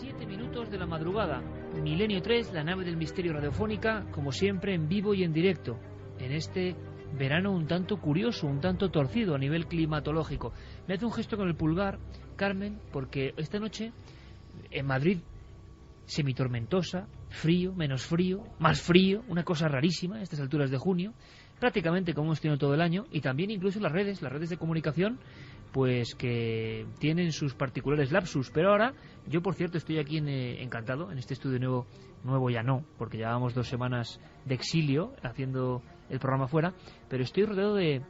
7 de la madrugada. Milenio 3, la nave del misterio radiofónica, como siempre en vivo y en directo, en este verano un tanto curioso, un tanto torcido a nivel climatológico. Me hace un gesto con el pulgar, Carmen, porque esta noche en Madrid semitormentosa, frío, menos frío, más frío, una cosa rarísima a estas alturas de junio, prácticamente como hemos tenido todo el año, y también incluso las redes de comunicación, pues que tienen sus particulares lapsus. Pero ahora, yo por cierto estoy aquí encantado, en este estudio nuevo ya no, porque llevábamos 2 semanas de exilio haciendo el programa fuera, pero estoy rodeado de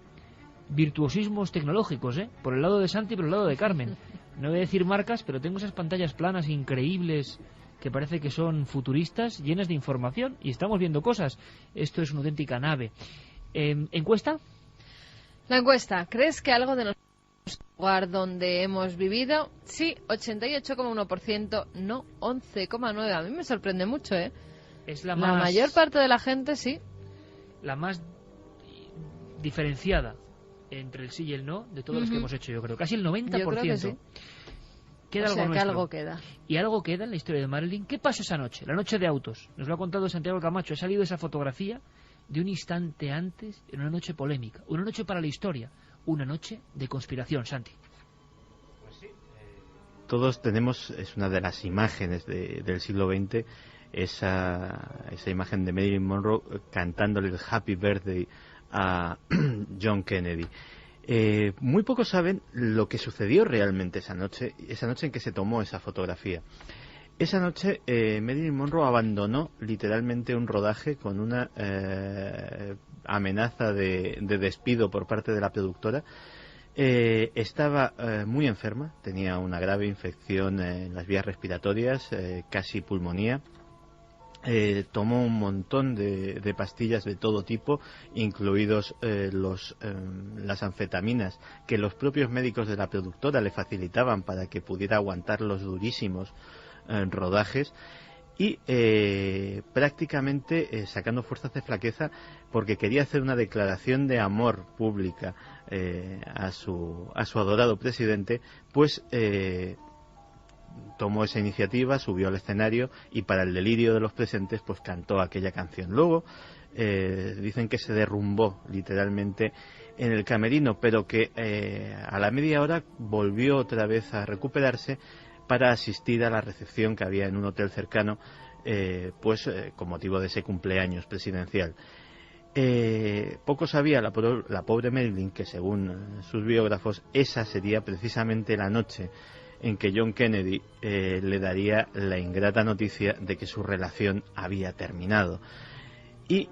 virtuosismos tecnológicos, por el lado de Santi y por el lado de Carmen. No voy a decir marcas, pero tengo esas pantallas planas increíbles que parece que son futuristas, llenas de información, y estamos viendo cosas. Esto es una auténtica nave. ¿Encuesta? La encuesta. ¿Crees que algo de nuestro lugar donde hemos vivido? Sí, 88,1%, no 11,9%. A mí me sorprende mucho, ¿eh? Es la mayor parte de la gente, sí. La más diferenciada entre el sí y el no de todas las que hemos hecho, yo creo. Casi el 90%. Yo creo que sí. Queda algo nuestro. Que algo queda. Y algo queda en la historia de Marilyn. ¿Qué pasó esa noche? La noche de autos. Nos lo ha contado Santiago Camacho. Ha salido esa fotografía de un instante antes, en una noche polémica. Una noche para la historia. Una noche de conspiración, Santi. Pues sí. Todos tenemos, es una de las imágenes del siglo XX, esa imagen de Marilyn Monroe cantándole el Happy Birthday a John Kennedy. Muy pocos saben lo que sucedió realmente esa noche en que se tomó esa fotografía. Esa noche Marilyn Monroe abandonó literalmente un rodaje con una amenaza de despido por parte de la productora. Estaba muy enferma, tenía una grave infección en las vías respiratorias, casi pulmonía. Tomó un montón de pastillas de todo tipo, incluidos las anfetaminas que los propios médicos de la productora le facilitaban para que pudiera aguantar los durísimos rodajes, y prácticamente sacando fuerzas de flaqueza porque quería hacer una declaración de amor pública a su adorado presidente, pues tomó esa iniciativa, subió al escenario y, para el delirio de los presentes, pues cantó aquella canción. Luego dicen que se derrumbó literalmente en el camerino, pero que a la media hora volvió otra vez a recuperarse para asistir a la recepción que había en un hotel cercano, con motivo de ese cumpleaños presidencial. Poco sabía la pobre Marilyn que, según sus biógrafos, esa sería precisamente la noche en que John Kennedy le daría la ingrata noticia de que su relación había terminado. Y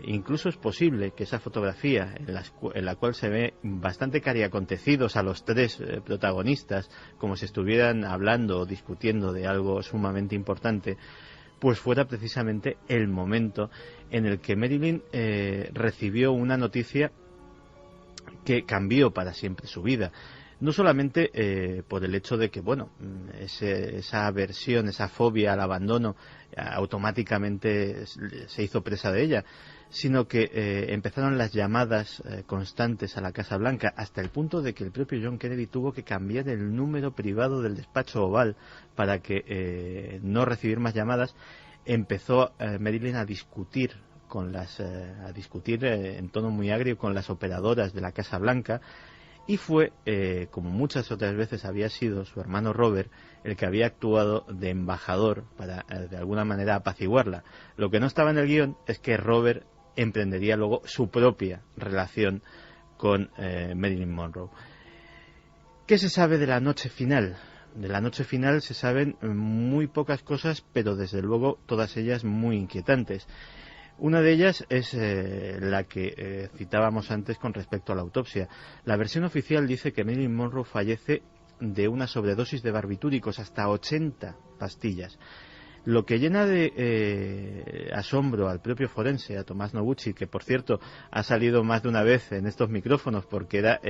incluso es posible que esa fotografía, en la cual se ve bastante cariacontecidos a los 3 protagonistas, como si estuvieran hablando o discutiendo de algo sumamente importante, pues fuera precisamente el momento en el que Marilyn recibió una noticia que cambió para siempre su vida. No solamente por el hecho de que, esa aversión, esa fobia al abandono automáticamente se hizo presa de ella, sino que empezaron las llamadas constantes a la Casa Blanca, hasta el punto de que el propio John Kennedy tuvo que cambiar el número privado del despacho oval para que no recibir más llamadas. Empezó Marilyn a discutir en tono muy agrio con las operadoras de la Casa Blanca. Y fue, como muchas otras veces había sido su hermano Robert, el que había actuado de embajador para, de alguna manera, apaciguarla. Lo que no estaba en el guión es que Robert emprendería luego su propia relación con Marilyn Monroe. ¿Qué se sabe de la noche final? De la noche final se saben muy pocas cosas, pero desde luego todas ellas muy inquietantes. Una de ellas es la que citábamos antes con respecto a la autopsia. La versión oficial dice que Marilyn Monroe fallece de una sobredosis de barbitúricos, hasta 80 pastillas. Lo que llena de asombro al propio forense, a Tomás Noguchi, que por cierto ha salido más de una vez en estos micrófonos porque era,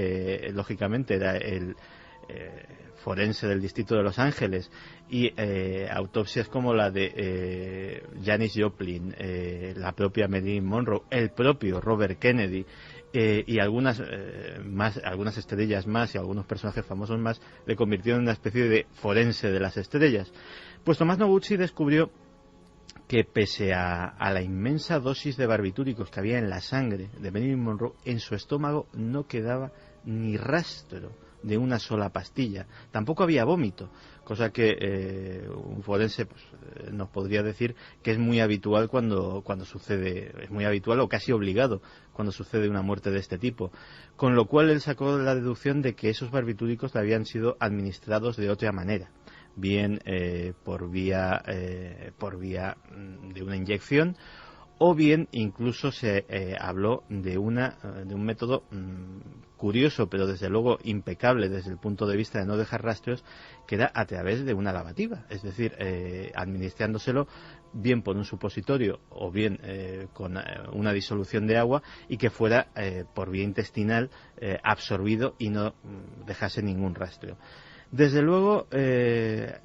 lógicamente, era el forense del distrito de Los Ángeles, y autopsias como la de Janis Joplin, la propia Marilyn Monroe, el propio Robert Kennedy y algunas estrellas más y algunos personajes famosos más le convirtieron en una especie de forense de las estrellas. Pues Tomás Noguchi descubrió que pese a la inmensa dosis de barbitúricos que había en la sangre de Marilyn Monroe, en su estómago no quedaba ni rastro de una sola pastilla. Tampoco había vómito, cosa que un forense nos podría decir que es muy habitual cuando sucede, es muy habitual o casi obligado cuando sucede una muerte de este tipo. Con lo cual él sacó la deducción de que esos barbitúricos le habían sido administrados de otra manera, bien por vía de una inyección, o bien incluso se habló de un método curioso, pero desde luego impecable desde el punto de vista de no dejar rastros, que era a través de una lavativa, es decir, administrándoselo bien por un supositorio o bien con una disolución de agua, y que fuera por vía intestinal absorbido y no dejase ningún rastro. Desde luego,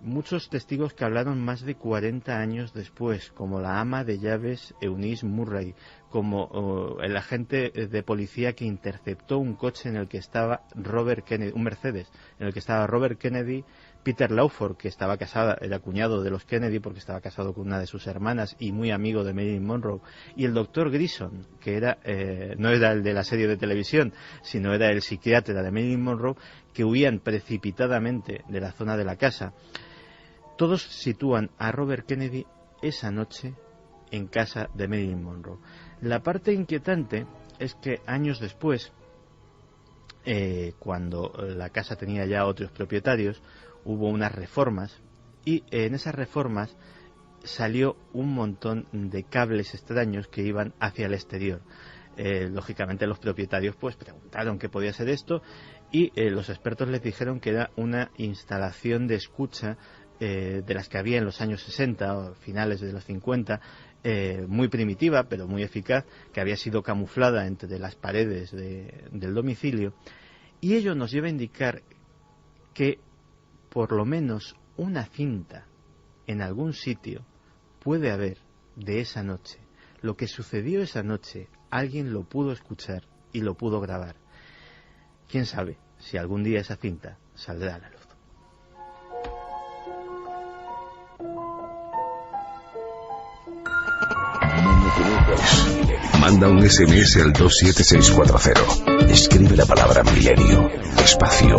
muchos testigos que hablaron más de 40 años después, como la ama de llaves Eunice Murray, como el agente de policía que interceptó un coche en el que estaba Robert Kennedy, un Mercedes, en el que estaba Robert Kennedy, Peter Lawford, que estaba casado, era cuñado de los Kennedy porque estaba casado con una de sus hermanas y muy amigo de Marilyn Monroe, y el doctor Grison, que era no era el de la serie de televisión, sino era el psiquiatra de Marilyn Monroe, que huían precipitadamente de la zona de la casa. Todos sitúan a Robert Kennedy esa noche en casa de Marilyn Monroe. La parte inquietante es que años después, cuando la casa tenía ya otros propietarios, hubo unas reformas, y en esas reformas salió un montón de cables extraños que iban hacia el exterior. Lógicamente los propietarios pues preguntaron qué podía ser esto, y los expertos les dijeron que era una instalación de escucha de las que había en los años 60 o finales de los 50, muy primitiva pero muy eficaz, que había sido camuflada entre las paredes del domicilio, y ello nos lleva a indicar que por lo menos una cinta en algún sitio puede haber de esa noche. Lo que sucedió esa noche, alguien lo pudo escuchar y lo pudo grabar. ¿Quién sabe si algún día esa cinta saldrá a la luz? Manda un SMS al 27640. Escribe la palabra milenio, espacio,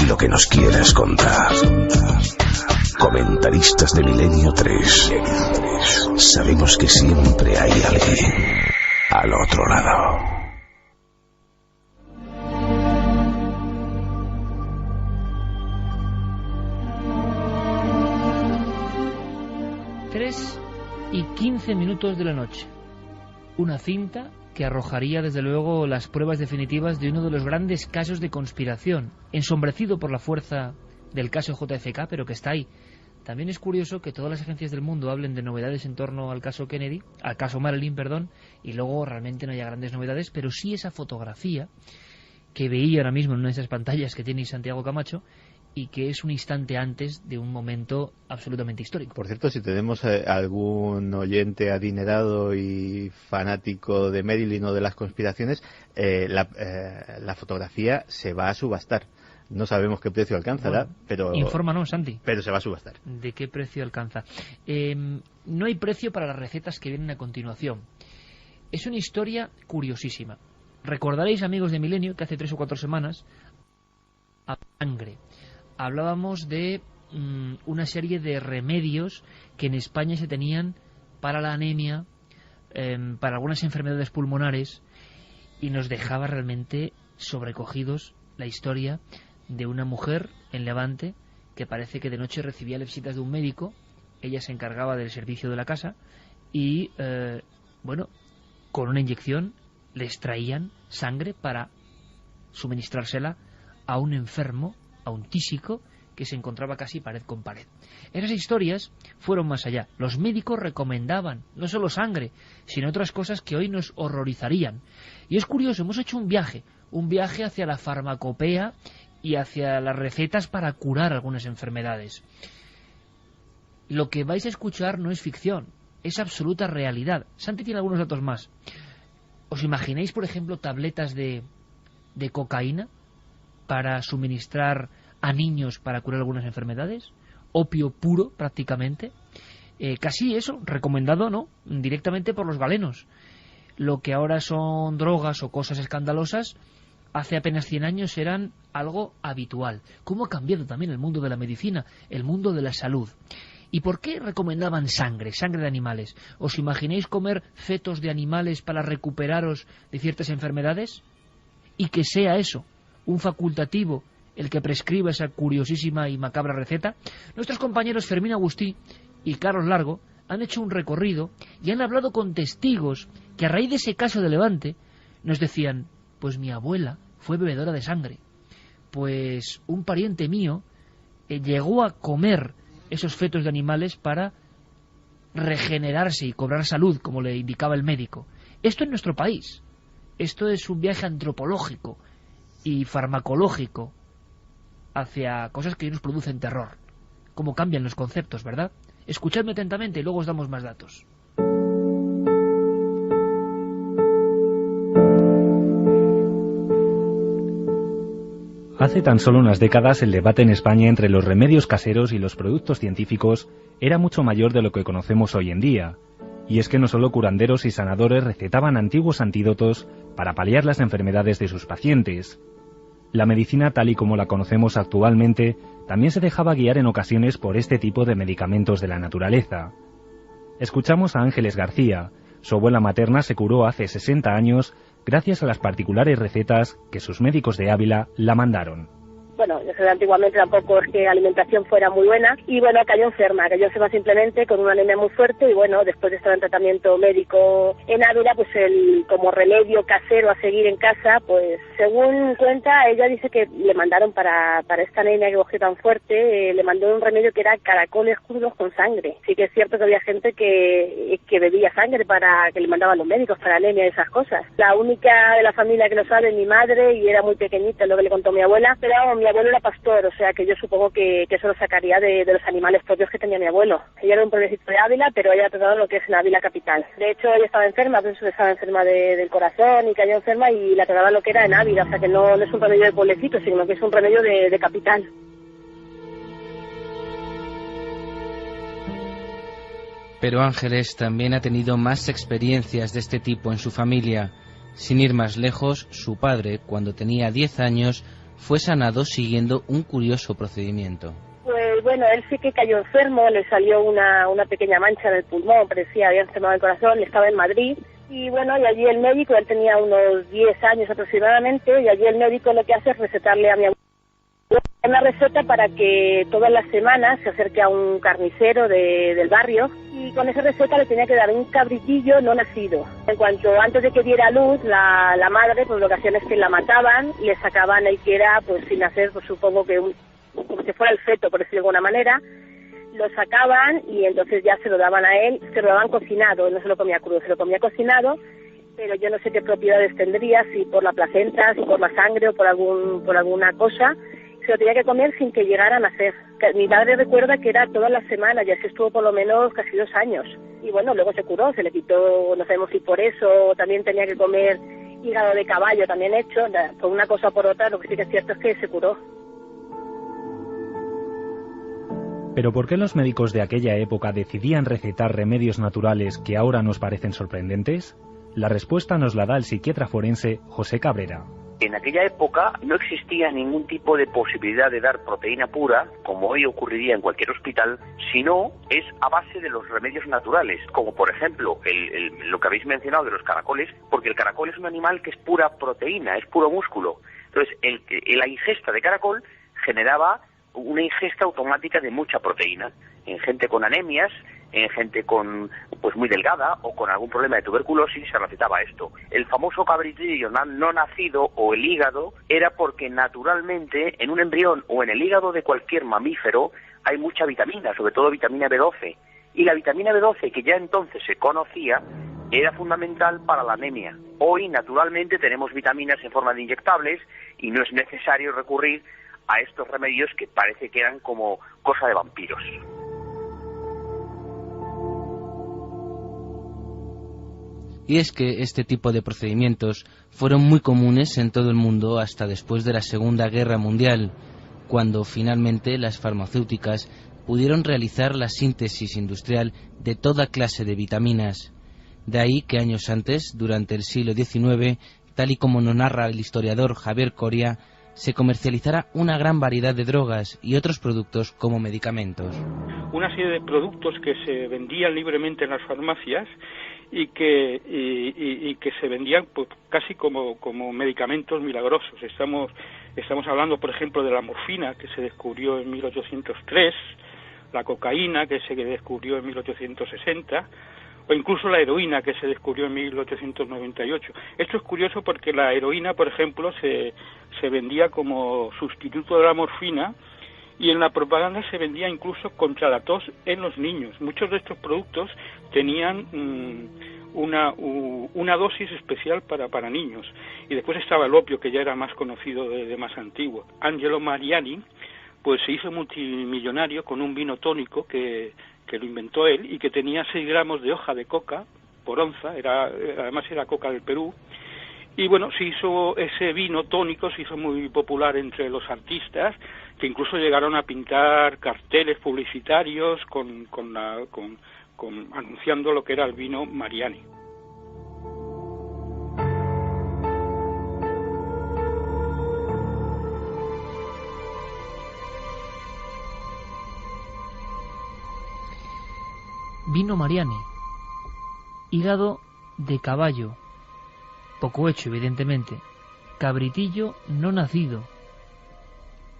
y lo que nos quieras contar. Comentaristas de Milenio 3. Sabemos que siempre hay alguien al otro lado. Y 15 minutos de la noche. Una cinta que arrojaría desde luego las pruebas definitivas de uno de los grandes casos de conspiración, ensombrecido por la fuerza del caso JFK, pero que está ahí. También es curioso que todas las agencias del mundo hablen de novedades en torno al caso Kennedy, al caso Marilyn, perdón, y luego realmente no haya grandes novedades, pero sí esa fotografía que veía ahora mismo en una de esas pantallas que tiene Santiago Camacho, y que es un instante antes de un momento absolutamente histórico. Por cierto, si tenemos algún oyente adinerado y fanático de Marilyn o de las conspiraciones, la fotografía se va a subastar. No sabemos qué precio alcanzará, bueno, pero... Infórmanos, Santi. Pero se va a subastar. ¿De qué precio alcanza? No hay precio para las recetas que vienen a continuación. Es una historia curiosísima. Recordaréis, amigos de Milenio, que hace 3 o 4 semanas, a sangre, hablábamos de una serie de remedios que en España se tenían para la anemia, para algunas enfermedades pulmonares, y nos dejaba realmente sobrecogidos la historia de una mujer en Levante que parece que de noche recibía las visitas de un médico. Ella se encargaba del servicio de la casa y, con una inyección le extraían sangre para suministrársela a un enfermo, a un tísico que se encontraba casi pared con pared. Esas historias fueron más allá. Los médicos recomendaban no solo sangre, sino otras cosas que hoy nos horrorizarían. Y es curioso, hemos hecho un viaje hacia la farmacopea y hacia las recetas para curar algunas enfermedades. Lo que vais a escuchar no es ficción, es absoluta realidad. Santi tiene algunos datos más. ¿Os imagináis, por ejemplo, tabletas de cocaína para suministrar a niños para curar algunas enfermedades? Opio puro, prácticamente. Casi eso, recomendado, ¿no?, directamente por los galenos. Lo que ahora son drogas o cosas escandalosas, hace apenas 100 años eran algo habitual. ¿Cómo ha cambiado también el mundo de la medicina, el mundo de la salud? ¿Y por qué recomendaban sangre de animales? ¿Os imagináis comer fetos de animales para recuperaros de ciertas enfermedades? Y que sea eso, un facultativo, el que prescriba esa curiosísima y macabra receta. Nuestros compañeros Fermín Agustí y Carlos Largo han hecho un recorrido y han hablado con testigos que a raíz de ese caso de Levante nos decían: pues mi abuela fue bebedora de sangre, pues un pariente mío llegó a comer esos fetos de animales para regenerarse y cobrar salud, como le indicaba el médico. Esto en nuestro país. Esto es un viaje antropológico y farmacológico hacia cosas que nos producen terror. Cómo cambian los conceptos, ¿verdad? Escuchadme atentamente y luego os damos más datos. Hace tan solo unas décadas el debate en España entre los remedios caseros y los productos científicos era mucho mayor de lo que conocemos hoy en día. Y es que no solo curanderos y sanadores recetaban antiguos antídotos para paliar las enfermedades de sus pacientes. La medicina tal y como la conocemos actualmente también se dejaba guiar en ocasiones por este tipo de medicamentos de la naturaleza. Escuchamos a Ángeles García. Su abuela materna se curó hace 60 años gracias a las particulares recetas que sus médicos de Ávila la mandaron. Bueno, yo sé que antiguamente tampoco es que la alimentación fuera muy buena y bueno, cayó enferma simplemente con una anemia muy fuerte y bueno, después de estar en tratamiento médico en Ávila, pues como remedio casero a seguir en casa, pues según cuenta, ella dice que le mandaron para esta anemia que cogió tan fuerte, le mandó un remedio que era caracoles crudos con sangre. Sí que es cierto que había gente que bebía sangre para que le mandaban los médicos para anemia y esas cosas. La única de la familia que lo sabe es mi madre y era muy pequeñita, lo que le contó mi abuela, pero mi abuelo era pastor, o sea que yo supongo que eso lo sacaría de los animales propios que tenía mi abuelo. Ella era un pueblecito de Ávila, pero ella ha tratado lo que es en Ávila capital. De hecho, ella estaba enferma, pues estaba enferma del corazón y cayó enferma y la trataba lo que era en Ávila, o sea que no es un remedio de pueblecito, sino que es un remedio de capital. Pero Ángeles también ha tenido más experiencias de este tipo en su familia. Sin ir más lejos, su padre, cuando tenía 10 años, fue sanado siguiendo un curioso procedimiento. Pues bueno, él sí que cayó enfermo, le salió una pequeña mancha en el pulmón, parecía había enfermado el corazón, estaba en Madrid. Y bueno, y allí el médico, él tenía unos 10 años aproximadamente, y allí el médico lo que hace es recetarle a mi abuelo una receta para que todas las semanas se acerque a un carnicero del barrio y con esa receta le tenía que dar un cabritillo no nacido. En cuanto antes de que diera luz, la madre, pues lo que hacían es que la mataban, le sacaban el que era, pues sin hacer, pues supongo que como si fuera el feto, por decirlo de alguna manera, lo sacaban y entonces ya se lo daban a él, se lo daban cocinado, no se lo comía crudo, se lo comía cocinado, pero yo no sé qué propiedades tendría, si por la placenta, si por la sangre o por alguna cosa. Se lo tenía que comer sin que llegara a nacer. Mi madre recuerda que era todas las semanas y así estuvo por lo menos casi 2 años. Y bueno, luego se curó, se le quitó, no sabemos si por eso, también tenía que comer hígado de caballo también hecho, por una cosa o por otra, lo que sí que es cierto es que se curó. ¿Pero por qué los médicos de aquella época decidían recetar remedios naturales que ahora nos parecen sorprendentes? La respuesta nos la da el psiquiatra forense José Cabrera. En aquella época no existía ningún tipo de posibilidad de dar proteína pura, como hoy ocurriría en cualquier hospital, sino es a base de los remedios naturales, como por ejemplo lo que habéis mencionado de los caracoles, porque el caracol es un animal que es pura proteína, es puro músculo. Entonces, la ingesta de caracol generaba una ingesta automática de mucha proteína en gente con anemias, en gente con pues muy delgada o con algún problema de tuberculosis se recetaba esto. El famoso cabritillo no nacido o el hígado era porque naturalmente en un embrión o en el hígado de cualquier mamífero hay mucha vitamina, sobre todo vitamina B12, y la vitamina B12 que ya entonces se conocía era fundamental para la anemia. Hoy naturalmente tenemos vitaminas en forma de inyectables y no es necesario recurrir a estos remedios que parece que eran como cosa de vampiros. Y es que este tipo de procedimientos fueron muy comunes en todo el mundo hasta después de la Segunda Guerra Mundial, cuando finalmente las farmacéuticas pudieron realizar la síntesis industrial de toda clase de vitaminas. De ahí que años antes, durante el siglo XIX, tal y como nos narra el historiador Javier Coria, se comercializara una gran variedad de drogas y otros productos como medicamentos. Una serie de productos que se vendían libremente en las farmacias y que se vendían pues casi como medicamentos milagrosos. Estamos hablando, por ejemplo, de la morfina, que se descubrió en 1803, la cocaína, que se descubrió en 1860, o incluso la heroína, que se descubrió en 1898. Esto es curioso porque la heroína, por ejemplo, se vendía como sustituto de la morfina, y en la propaganda se vendía incluso contra la tos en los niños. Muchos de estos productos tenían una dosis especial para niños. Y después estaba el opio, que ya era más conocido de más antiguo. Angelo Mariani pues se hizo multimillonario con un vino tónico que lo inventó él y que tenía 6 gramos de hoja de coca por onza, además era coca del Perú. Y bueno, se hizo ese vino tónico, se hizo muy popular entre los artistas, que incluso llegaron a pintar carteles publicitarios anunciando lo que era el vino Mariani. Vino Mariani, hígado de caballo, poco hecho evidentemente, cabritillo no nacido,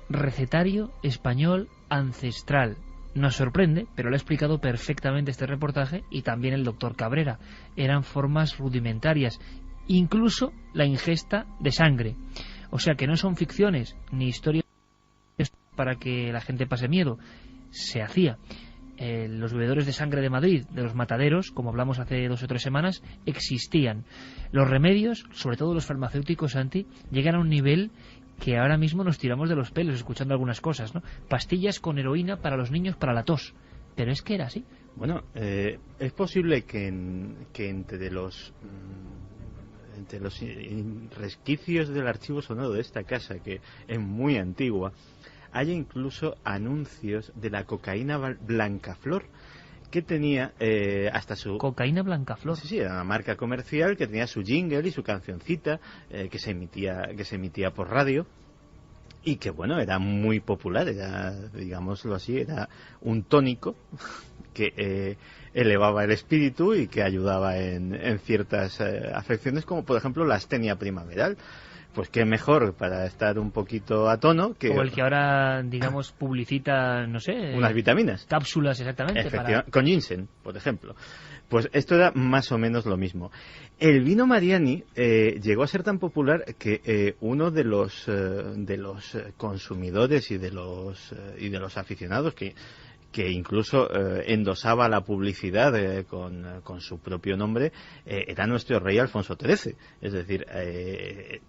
recetario español ancestral. Nos sorprende, pero lo ha explicado perfectamente este reportaje y también el doctor Cabrera. Eran formas rudimentarias, incluso la ingesta de sangre. O sea que no son ficciones ni historias para que la gente pase miedo. Se hacía. Los bebedores de sangre de Madrid, de los mataderos, como hablamos hace 2 o 3 semanas, existían. Los remedios, sobre todo los farmacéuticos llegan a un nivel que ahora mismo nos tiramos de los pelos escuchando algunas cosas, ¿no? Pastillas con heroína para los niños para la tos. Pero es que era así. Bueno, es posible que entre los resquicios del archivo sonoro de esta casa, que es muy antigua, haya incluso anuncios de la cocaína Blancaflor, que tenía hasta su... Cocaína Blancaflor. Sí, era una marca comercial que tenía su jingle y su cancioncita que se emitía por radio, y que bueno, era muy popular, era, digámoslo así, era un tónico que elevaba el espíritu y que ayudaba en ciertas afecciones, como por ejemplo la astenia primaveral. Pues qué mejor para estar un poquito a tono que... O el que ahora, digamos, publicita, no sé... Unas vitaminas. Cápsulas, exactamente. Con ginseng, por ejemplo. Pues esto era más o menos lo mismo. El vino Mariani llegó a ser tan popular que uno de los consumidores y de los aficionados que incluso endosaba la publicidad con su propio nombre, era nuestro rey Alfonso XIII. Es decir,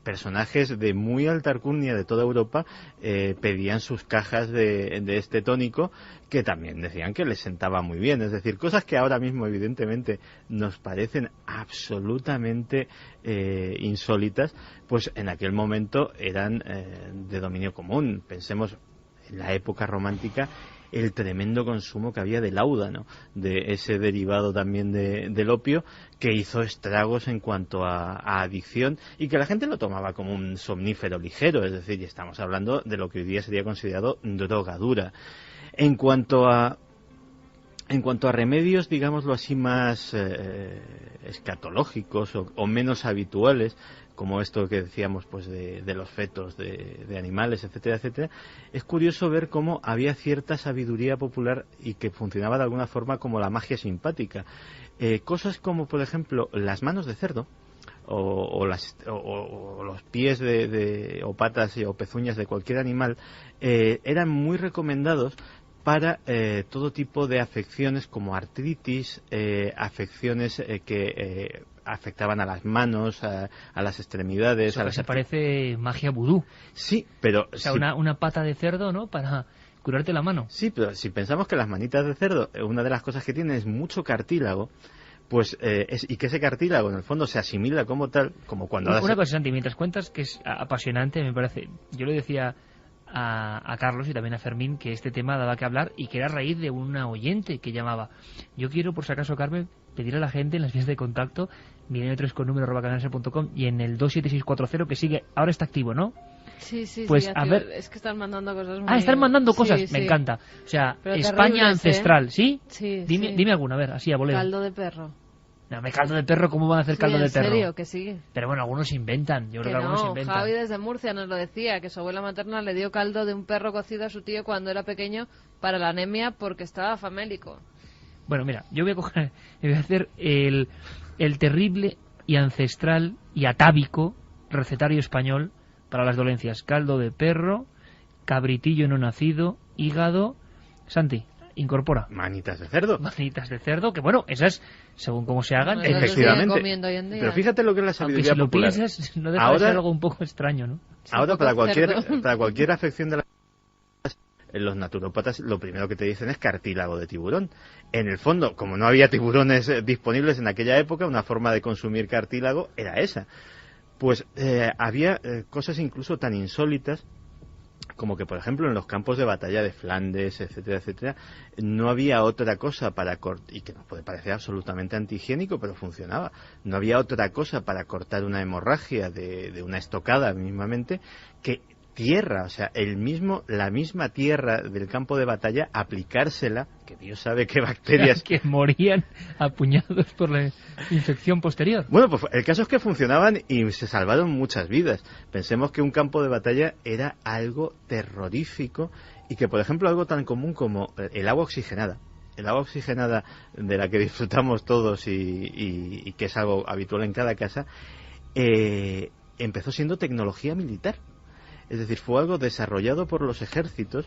personajes de muy alta alcurnia de toda Europa pedían sus cajas de este tónico, que también decían que les sentaba muy bien. Es decir, cosas que ahora mismo evidentemente nos parecen absolutamente insólitas, pues en aquel momento eran de dominio común. Pensemos en la época romántica, el tremendo consumo que había de láudano, de ese derivado también del opio, que hizo estragos en cuanto a adicción, y que la gente lo tomaba como un somnífero ligero. Es decir, estamos hablando de lo que hoy día sería considerado drogadura. En cuanto a remedios, digámoslo así, más escatológicos o menos habituales, como esto que decíamos, pues de los fetos de animales, etcétera, etcétera, es curioso ver cómo había cierta sabiduría popular y que funcionaba de alguna forma como la magia simpática. Cosas como, por ejemplo, las manos de cerdo, o los pies o patas o pezuñas de cualquier animal, eran muy recomendados para todo tipo de afecciones como artritis, afecciones que afectaban a las manos, a las extremidades. Eso se parece magia vudú. Sí, pero... O sea, una pata de cerdo, ¿no?, para curarte la mano. Sí, pero si pensamos que las manitas de cerdo, una de las cosas que tienen es mucho cartílago, pues y que ese cartílago en el fondo se asimila como tal, como cuando... Una cosa, Santi, mientras cuentas, que es apasionante, me parece, yo le decía a Carlos y también a Fermín que este tema daba que hablar y que era a raíz de una oyente que llamaba. Yo quiero, por si acaso, Carmen, pedir a la gente en las vías de contacto, milenio3con número@canalser.com y en el 27640 que sigue, ahora está activo, ¿no? Sí, pues sí, a ver, es que están mandando cosas muy... están mandando cosas, sí, me encanta. O sea, pero España ancestral, ¿sí? Sí, dime alguna, a ver, así a voleo. Caldo de perro. No, caldo de perro, ¿cómo van a hacer caldo de perro? ¿En serio? Que sí. Pero bueno, algunos inventan, yo creo que algunos inventan. Javi desde Murcia nos lo decía, que su abuela materna le dio caldo de un perro cocido a su tío cuando era pequeño para la anemia porque estaba famélico. Bueno, mira, yo voy a hacer el terrible y ancestral y atávico recetario español para las dolencias. Caldo de perro, cabritillo no nacido, hígado... Santi, incorpora. Manitas de cerdo. Manitas de cerdo, que bueno, esas, según cómo se hagan... Bueno, efectivamente. Hoy en día. Pero fíjate lo que es la sabiduría popular. popular. Si lo piensas, no deja de ser algo un poco extraño, ¿no? Sí, ahora, para cerdo. cualquier afección de la... Los naturópatas lo primero que te dicen es cartílago de tiburón. En el fondo, como no había tiburones disponibles en aquella época, una forma de consumir cartílago era esa. Pues había cosas incluso tan insólitas como que, por ejemplo, en los campos de batalla de Flandes, etcétera, etcétera, no había otra cosa para cortar, y que nos puede parecer absolutamente antihigiénico, pero funcionaba, no había otra cosa para cortar una hemorragia de una estocada mismamente que tierra, o sea, la misma tierra del campo de batalla, aplicársela, que Dios sabe qué bacterias... que morían apuñados por la infección posterior. Bueno, pues el caso es que funcionaban y se salvaron muchas vidas. Pensemos que un campo de batalla era algo terrorífico y que, por ejemplo, algo tan común como el agua oxigenada. El agua oxigenada de la que disfrutamos todos y que es algo habitual en cada casa, empezó siendo tecnología militar. Es decir, fue algo desarrollado por los ejércitos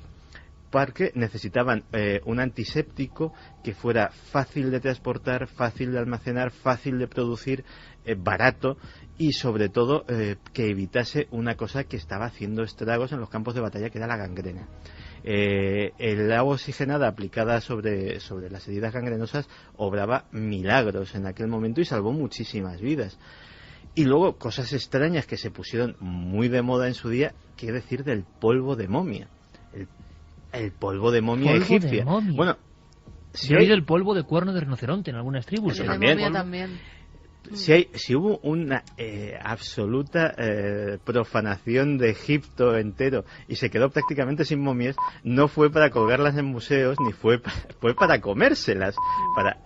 porque necesitaban un antiséptico que fuera fácil de transportar, fácil de almacenar, fácil de producir, barato y sobre todo que evitase una cosa que estaba haciendo estragos en los campos de batalla, que era la gangrena. El agua oxigenada aplicada sobre las heridas gangrenosas obraba milagros en aquel momento y salvó muchísimas vidas. Y luego cosas extrañas que se pusieron muy de moda en su día, qué decir del polvo de momia. El polvo de momia egipcia. De momia. Bueno, he oído el polvo de cuerno de rinoceronte en algunas tribus. El también. de momia también. Si hubo una absoluta profanación de Egipto entero y se quedó prácticamente sin momias, no fue para colgarlas en museos, ni fue para comérselas, para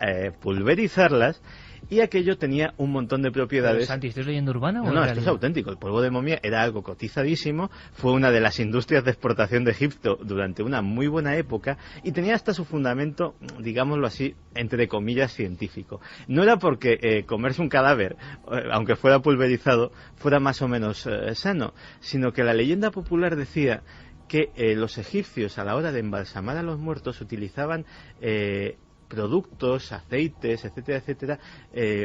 pulverizarlas. Y aquello tenía un montón de propiedades. ¿Pero, Santi, ¿estás leyenda urbana o No, esto es auténtico. El polvo de momia era algo cotizadísimo, fue una de las industrias de exportación de Egipto durante una muy buena época y tenía hasta su fundamento, digámoslo así, entre comillas, científico. No era porque comerse un cadáver, aunque fuera pulverizado, fuera más o menos sano, sino que la leyenda popular decía que los egipcios, a la hora de embalsamar a los muertos, utilizaban productos, aceites, etcétera, etcétera,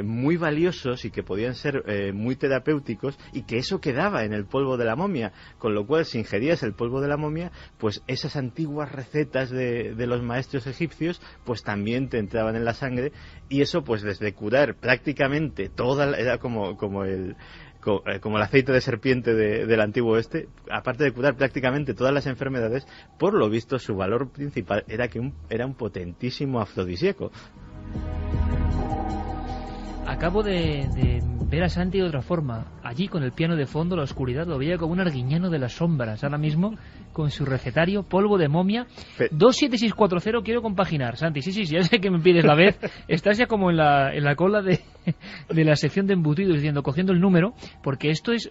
muy valiosos y que podían ser muy terapéuticos, y que eso quedaba en el polvo de la momia, con lo cual si ingerías el polvo de la momia, pues esas antiguas recetas de los maestros egipcios pues también te entraban en la sangre, y eso pues desde curar prácticamente era como el aceite de serpiente del antiguo oeste, aparte de curar prácticamente todas las enfermedades, por lo visto su valor principal era que era un potentísimo afrodisíaco. Acabo de ver a Santi de otra forma. Allí con el piano de fondo, la oscuridad, lo veía como un arguiñano de las sombras. Ahora mismo, con su recetario, polvo de momia. 27640, quiero compaginar. Santi, sí, ya sé que me pides la vez. Estás ya como en la cola de la sección de embutidos, diciendo, cogiendo el número, porque esto es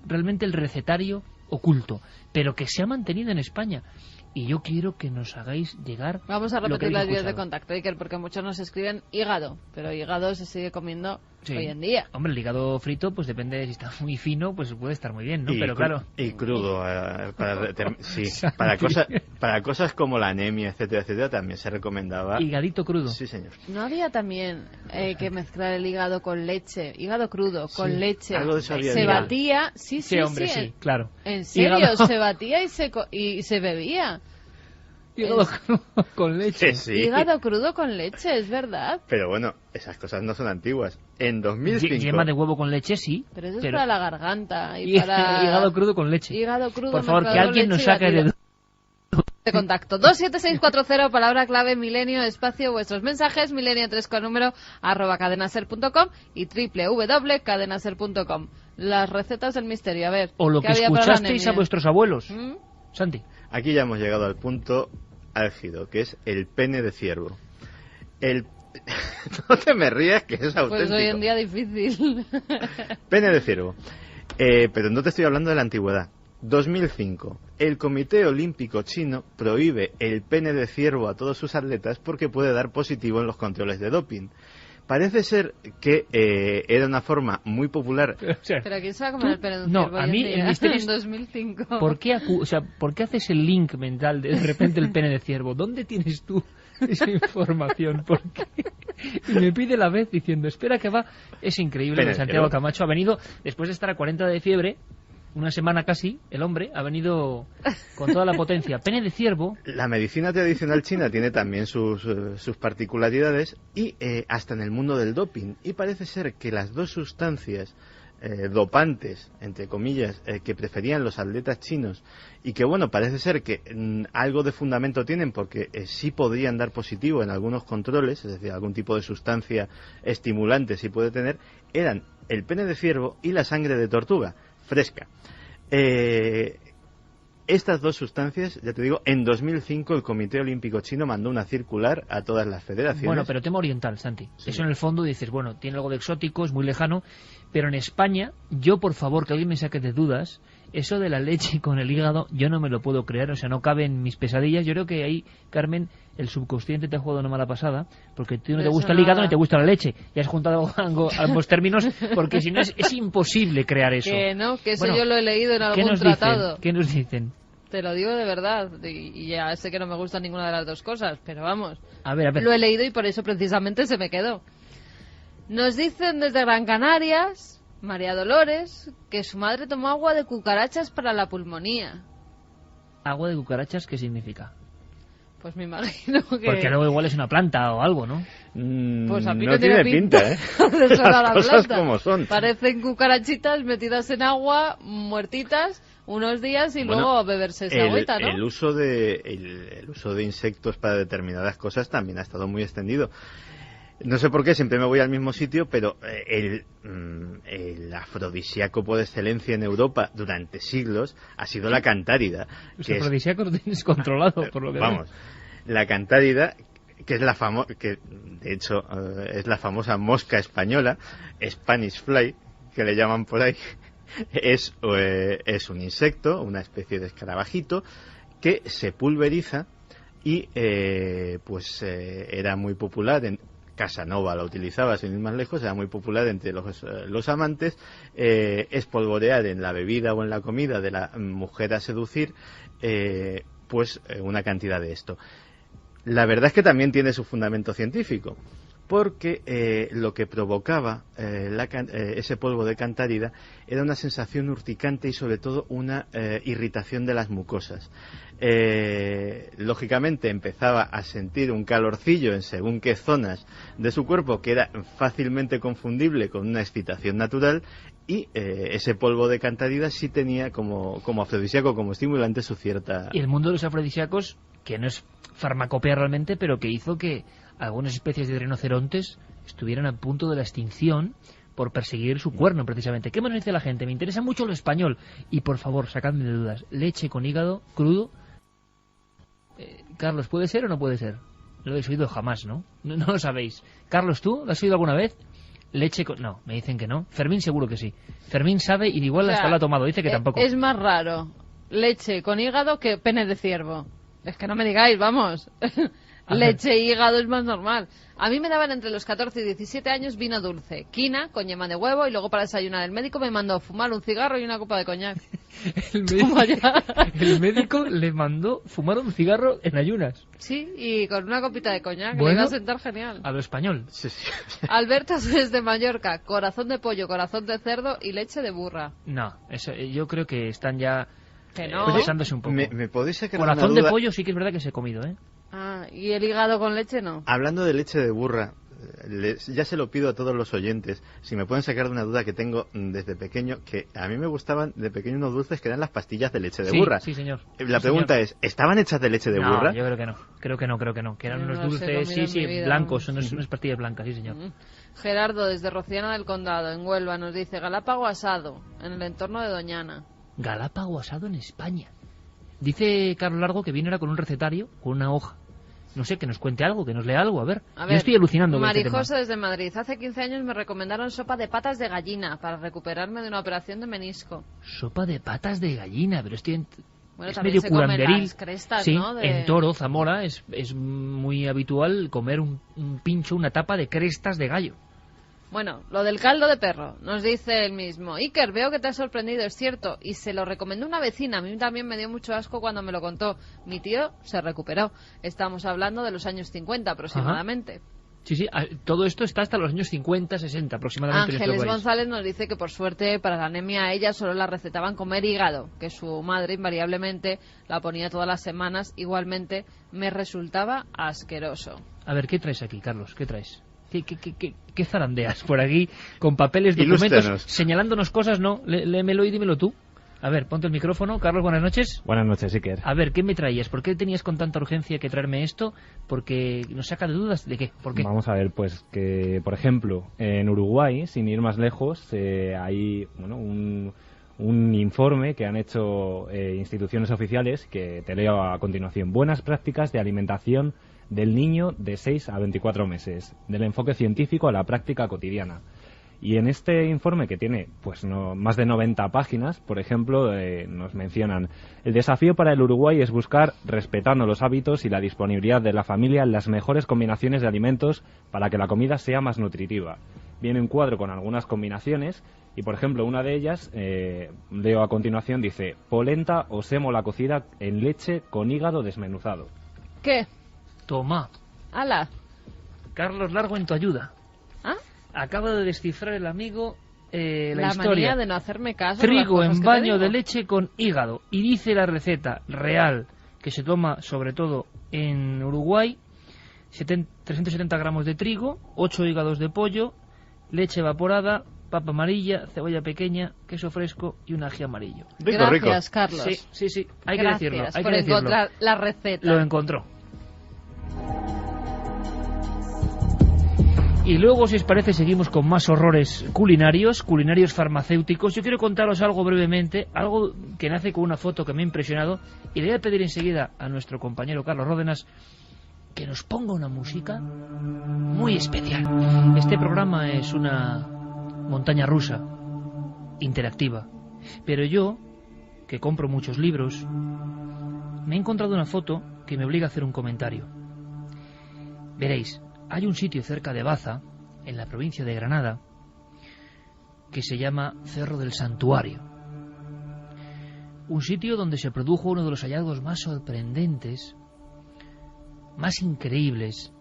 realmente el recetario oculto, pero que se ha mantenido en España. Y yo quiero que nos hagáis llegar. Vamos a repetir las las vías de contacto, Iker, porque muchos nos escriben hígado, pero hígado se sigue comiendo hoy en día. Hombre, el hígado frito, pues depende, si está muy fino, pues puede estar muy bien, ¿no? Pero claro. Y crudo, para cosas como la anemia, etcétera, etcétera, también se recomendaba. Higadito crudo. Sí, señor. ¿No había también que mezclar el hígado con leche? Hígado crudo con leche. Algo de eso había. Se batía, sí, hombre, sí, claro. ¿En serio? Se batía y se bebía. Hígado crudo con leche. Sí. Hígado crudo con leche, es verdad. Pero bueno, esas cosas no son antiguas. En 2005... Yema de huevo con leche, sí. Pero eso es para la garganta y y para... hígado crudo con leche. Hígado crudo Por favor, que mezclado con alguien nos leche y saque de... batido. De contacto 27640, palabra clave milenio, espacio, vuestros mensajes, milenio3 con número @cadenaser.com y www.cadenaser.com. Las recetas del misterio, a ver. O lo ¿qué que había para la escuchasteis a anemia? vuestros abuelos. Santi. Aquí ya hemos llegado al punto álgido, que es el pene de ciervo. No te me rías, que es auténtico. Pues hoy en día difícil. Pene de ciervo. Pero no te estoy hablando de la antigüedad. 2005. El Comité Olímpico Chino prohíbe el pene de ciervo a todos sus atletas porque puede dar positivo en los controles de doping. Parece ser que era una forma muy popular. Pero ¿quién se va a comer el pene de un No, ciervo a hoy mí en día? el misterio es... En 2005. ¿Por qué haces el link mental de repente el pene de ciervo? ¿Dónde tienes tú esa información? ¿Por qué? Y me pide la vez diciendo, espera que va. Es increíble Pene que de Santiago ciervo. Camacho ha venido, después de estar a 40 de fiebre, una semana casi, el hombre ha venido con toda la potencia. Pene de ciervo. La medicina tradicional china tiene también sus particularidades y hasta en el mundo del doping. Y parece ser que las dos sustancias dopantes, entre comillas, que preferían los atletas chinos y que, bueno, parece ser que algo de fundamento tienen porque sí podrían dar positivo en algunos controles, es decir, algún tipo de sustancia estimulante sí puede tener, eran el pene de ciervo y la sangre de tortuga fresca. Estas dos sustancias, ya te digo, en 2005 el Comité Olímpico Chino mandó una circular a todas las federaciones. Bueno, pero tema oriental, Santi. Sí. Eso en el fondo dices, bueno, tiene algo de exótico, es muy lejano, pero en España, yo por favor, que alguien me saque de dudas, eso de la leche con el hígado, yo no me lo puedo creer, o sea, no cabe en mis pesadillas. Yo creo que ahí, Carmen, el subconsciente te ha jugado una mala pasada, porque tú no te Eso gusta el no- hígado ni te gusta la leche, y has juntado ambos términos, porque si no es imposible crear eso. Que no, que eso Bueno, yo lo he leído en ¿Qué algún nos tratado. dicen? ¿Qué nos dicen? Te lo digo de verdad. Y ya sé que no me gusta ninguna de las dos cosas, pero vamos. A ver. Lo he leído y por eso precisamente se me quedó. Nos dicen desde Gran Canarias, María Dolores, que su madre tomó agua de cucarachas para la pulmonía. ¿Agua de cucarachas qué significa? Pues me imagino que... Porque luego igual es una planta o algo, ¿no? Pues a mí no no tiene pinta, ¿eh? de eso era la Las cosas planta. como son. Parecen cucarachitas metidas en agua, muertitas, unos días y Bueno, luego beberse esa agüita, ¿no? El uso de insectos para determinadas cosas también ha estado muy extendido. No sé por qué, siempre me voy al mismo sitio, pero el afrodisíaco por excelencia en Europa durante siglos ha sido la cantárida. Los que es- afrodisíacos lo tienes controlado, por lo que Vamos, la cantárida, que es que de hecho es la famosa mosca española, Spanish fly, que le llaman por ahí, es un insecto, una especie de escarabajito, que se pulveriza y era muy popular en Casanova, la utilizaba sin ir más lejos, era muy popular entre los amantes, espolvorear en la bebida o en la comida de la mujer a seducir una cantidad de esto. La verdad es que también tiene su fundamento científico, porque lo que provocaba ese polvo de cantárida era una sensación urticante y sobre todo una irritación de las mucosas. Lógicamente empezaba a sentir un calorcillo en según qué zonas de su cuerpo que era fácilmente confundible con una excitación natural y ese polvo de cantárida sí tenía como afrodisíaco, como estimulante su cierta... Y el mundo de los afrodisíacos, que no es farmacopea realmente, pero que hizo que algunas especies de rinocerontes estuvieran a punto de la extinción por perseguir su cuerno, precisamente. ¿Qué más nos dice la gente? Me interesa mucho lo español. Y por favor, sacadme de dudas. Leche con hígado crudo. Carlos, ¿puede ser o no puede ser? No lo habéis oído jamás, ¿no? No lo sabéis. Carlos, ¿tú lo has oído alguna vez? Leche con... No, me dicen que no. Fermín seguro que sí. Fermín sabe y igual O sea, hasta lo ha tomado. Dice que tampoco. Es más raro leche con hígado que pene de ciervo. Es que no me digáis, vamos. Leche y hígado es más normal. A mí me daban entre los 14 y 17 años vino dulce, quina con yema de huevo y luego para desayunar el médico me mandó fumar un cigarro y una copa de coñac. El médico le mandó fumar un cigarro en ayunas. Sí, y con una copita de coñac, le Bueno, iba a sentar genial. A lo español. Alberto desde Mallorca, corazón de pollo, corazón de cerdo y leche de burra. No, eso, yo creo que están ya Que no. Pensándose un poco. ¿Me podéis sacar una Corazón duda? de pollo sí que es verdad que se ha comido, ¿eh? Ah, ¿y el hígado con leche no? Hablando de leche de burra, ya se lo pido a todos los oyentes, si me pueden sacar de una duda que tengo desde pequeño, que a mí me gustaban de pequeño unos dulces que eran las pastillas de leche de burra. Sí, señor. La pregunta es, ¿estaban hechas de leche de burra? Yo creo que no. Creo que no. Que eran Yo unos no los he dulces, comido en mi vida, blancos, vamos. unas pastillas blancas, sí, señor. Gerardo, desde Rociana del Condado, en Huelva, nos dice Galápago asado, en el entorno de Doñana. Galápago asado en España. Dice Carlos Largo que viene ahora con un recetario, con una hoja. No sé, que nos cuente algo, que nos lea algo, a ver. Yo estoy alucinando con este tema. Marijosa desde Madrid. Hace 15 años me recomendaron sopa de patas de gallina para recuperarme de una operación de menisco. Sopa de patas de gallina, pero Bueno, es también medio se comen curanderil. las crestas, sí, ¿no? en Toro, Zamora, es muy habitual comer un pincho, una tapa de crestas de gallo. Bueno, lo del caldo de perro, nos dice el mismo. Iker, veo que te ha sorprendido, es cierto, y se lo recomendó una vecina. A mí también me dio mucho asco cuando me lo contó. Mi tío se recuperó. Estamos hablando de los años 50 aproximadamente. Sí, todo esto está hasta los años 50, 60 aproximadamente. Ángeles González nos dice que por suerte para la anemia a ella solo la recetaban comer hígado, que su madre invariablemente la ponía todas las semanas. Igualmente me resultaba asqueroso. A ver, ¿qué traes aquí, Carlos? ¿Qué traes? ¿Qué zarandeas por aquí con papeles, documentos, Ilústranos. señalándonos cosas? No, léemelo y dímelo tú. A ver, ponte el micrófono. Carlos, buenas noches. Buenas noches, Iker. A ver, ¿qué me traías? ¿Por qué tenías con tanta urgencia que traerme esto? Porque nos saca de dudas. ¿De qué? ¿Por qué? Vamos a ver, pues que, por ejemplo, en Uruguay, sin ir más lejos, hay un informe que han hecho instituciones oficiales, que te leo a continuación. Buenas prácticas de alimentación del niño de 6 a 24 meses, del enfoque científico a la práctica cotidiana. Y en este informe, que tiene más de 90 páginas, por ejemplo, nos mencionan: el desafío para el Uruguay es buscar, respetando los hábitos y la disponibilidad de la familia, las mejores combinaciones de alimentos para que la comida sea más nutritiva. Viene un cuadro con algunas combinaciones y, por ejemplo, una de ellas, leo a continuación, dice: polenta o sémola cocida en leche con hígado desmenuzado. ¿Qué? Toma. ¡Hala! Carlos Largo en tu ayuda. ¿Ah? Acaba de descifrar el amigo la historia. Manía de no hacerme caso. Trigo en baño de leche leche con hígado. Y dice la receta real que se toma sobre todo en Uruguay: 370 gramos de trigo, 8 hígados de pollo, leche evaporada, papa amarilla, cebolla pequeña, queso fresco y un ají amarillo. Gracias, Carlos. Sí, hay que decirlo. Gracias por encontrar la receta. Lo encontró. Y luego, si os parece, seguimos con más horrores culinarios farmacéuticos. Yo quiero contaros algo brevemente, algo que nace con una foto que me ha impresionado, y le voy a pedir enseguida a nuestro compañero Carlos Ródenas que nos ponga una música muy especial. Este programa es una montaña rusa, interactiva, pero yo, que compro muchos libros, me he encontrado una foto que me obliga a hacer un comentario. Veréis, hay un sitio cerca de Baza, en la provincia de Granada, que se llama Cerro del Santuario. Un sitio donde se produjo uno de los hallazgos más sorprendentes, más increíbles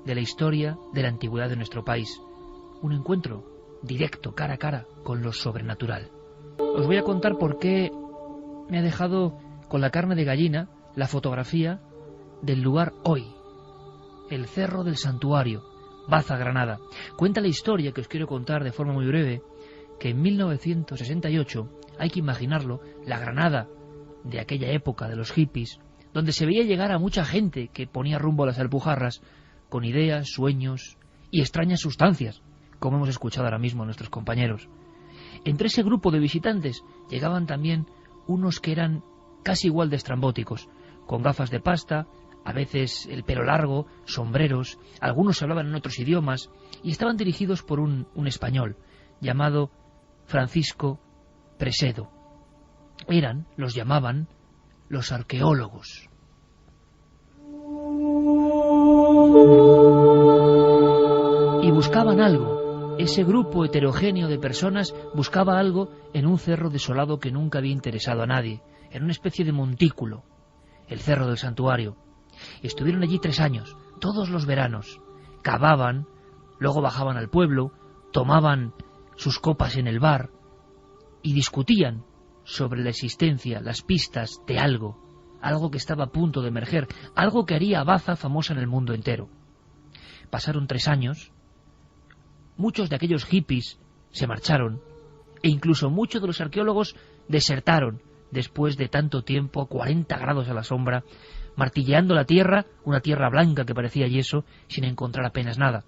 de la historia de la antigüedad de nuestro país. Un encuentro directo, cara a cara, con lo sobrenatural. Os voy a contar por qué me ha dejado con la carne de gallina la fotografía del lugar hoy. El Cerro del Santuario, Baza, Granada. Cuenta la historia que os quiero contar de forma muy breve, que en 1968, hay que imaginarlo, la Granada de aquella época de los hippies, donde se veía llegar a mucha gente que ponía rumbo a las Alpujarras, con ideas, sueños y extrañas sustancias, como hemos escuchado ahora mismo a nuestros compañeros. Entre ese grupo de visitantes llegaban también unos que eran casi igual de estrambóticos, con gafas de pasta, a veces el pelo largo, sombreros, algunos hablaban en otros idiomas y estaban dirigidos por un español llamado Francisco Presedo. Los llamaban los arqueólogos. Y buscaban algo. Ese grupo heterogéneo de personas buscaba algo en un cerro desolado que nunca había interesado a nadie, en una especie de montículo, el Cerro del Santuario. Estuvieron allí 3 años, todos los veranos. Cavaban, luego bajaban al pueblo, tomaban sus copas en el bar y discutían sobre la existencia, las pistas de algo que estaba a punto de emerger, algo que haría a Baza famosa en el mundo entero. Pasaron 3 años, muchos de aquellos hippies se marcharon, e incluso muchos de los arqueólogos desertaron después de tanto tiempo, a 40 grados a la sombra, martilleando la tierra, una tierra blanca que parecía yeso, sin encontrar apenas nada.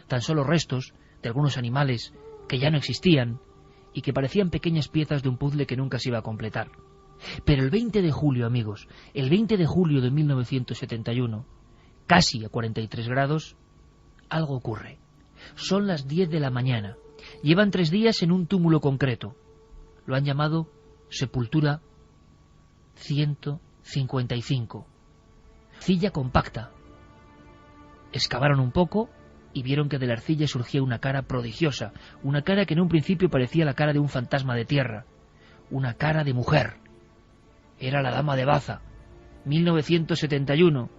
Tan solo restos de algunos animales que ya no existían y que parecían pequeñas piezas de un puzzle que nunca se iba a completar. Pero el 20 de julio, amigos, el 20 de julio de 1971, casi a 43 grados, algo ocurre. Son las 10 de la mañana. Llevan 3 días en un túmulo concreto. Lo han llamado Sepultura 155. Arcilla compacta. Excavaron un poco y vieron que de la arcilla surgía una cara prodigiosa, una cara que en un principio parecía la cara de un fantasma de tierra, una cara de mujer. Era la dama de Baza. 1971.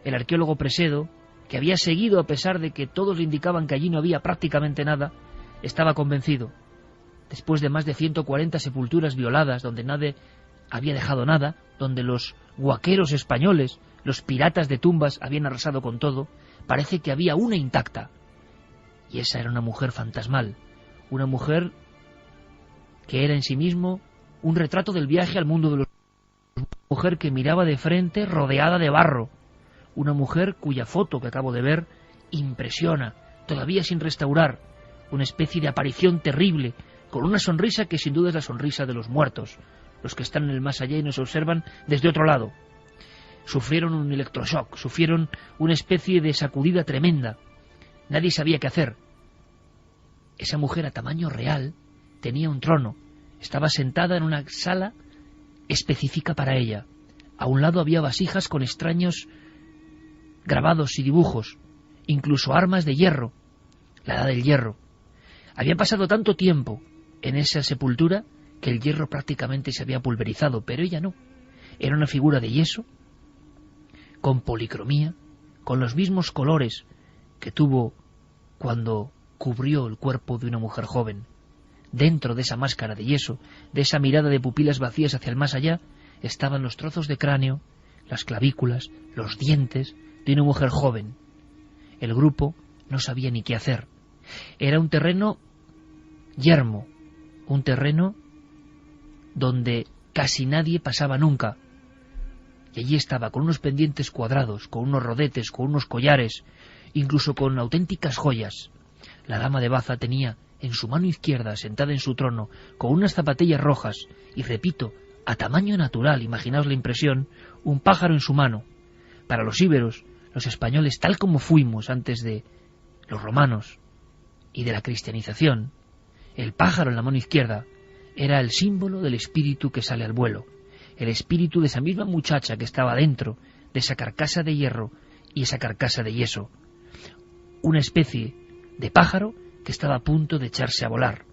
El arqueólogo Presedo, que había seguido a pesar de que todos le indicaban que allí no había prácticamente nada, estaba convencido. Después de más de 140 sepulturas violadas, donde nadie había dejado nada, donde los guaqueros españoles, los piratas de tumbas habían arrasado con todo, parece que había una intacta. Y esa era una mujer fantasmal, una mujer que era en sí mismo un retrato del viaje al mundo de los... Una mujer que miraba de frente rodeada de barro, una mujer cuya foto que acabo de ver impresiona, todavía sin restaurar, una especie de aparición terrible, con una sonrisa que sin duda es la sonrisa de los muertos, los que están en el más allá y nos observan desde otro lado. Sufrieron un electroshock, sufrieron una especie de sacudida tremenda. Nadie sabía qué hacer. Esa mujer a tamaño real tenía un trono, estaba sentada en una sala específica para ella. A un lado había vasijas con extraños grabados y dibujos, incluso armas de hierro, la edad del hierro. Había pasado tanto tiempo en esa sepultura que el hierro prácticamente se había pulverizado, pero ella no. Era una figura de yeso, con policromía, con los mismos colores que tuvo cuando cubrió el cuerpo de una mujer joven. Dentro de esa máscara de yeso, de esa mirada de pupilas vacías hacia el más allá, estaban los trozos de cráneo, las clavículas, los dientes de una mujer joven. El grupo no sabía ni qué hacer. Era un terreno yermo, un terreno donde casi nadie pasaba nunca. Y allí estaba, con unos pendientes cuadrados, con unos rodetes, con unos collares, incluso con auténticas joyas. La dama de Baza tenía en su mano izquierda, sentada en su trono, con unas zapatillas rojas, y repito, a tamaño natural, imaginaos la impresión, un pájaro en su mano. Para los íberos, los españoles, tal como fuimos antes de los romanos y de la cristianización, el pájaro en la mano izquierda era el símbolo del espíritu que sale al vuelo, el espíritu de esa misma muchacha que estaba dentro de esa carcasa de hierro y esa carcasa de yeso, una especie de pájaro que estaba a punto de echarse a volar.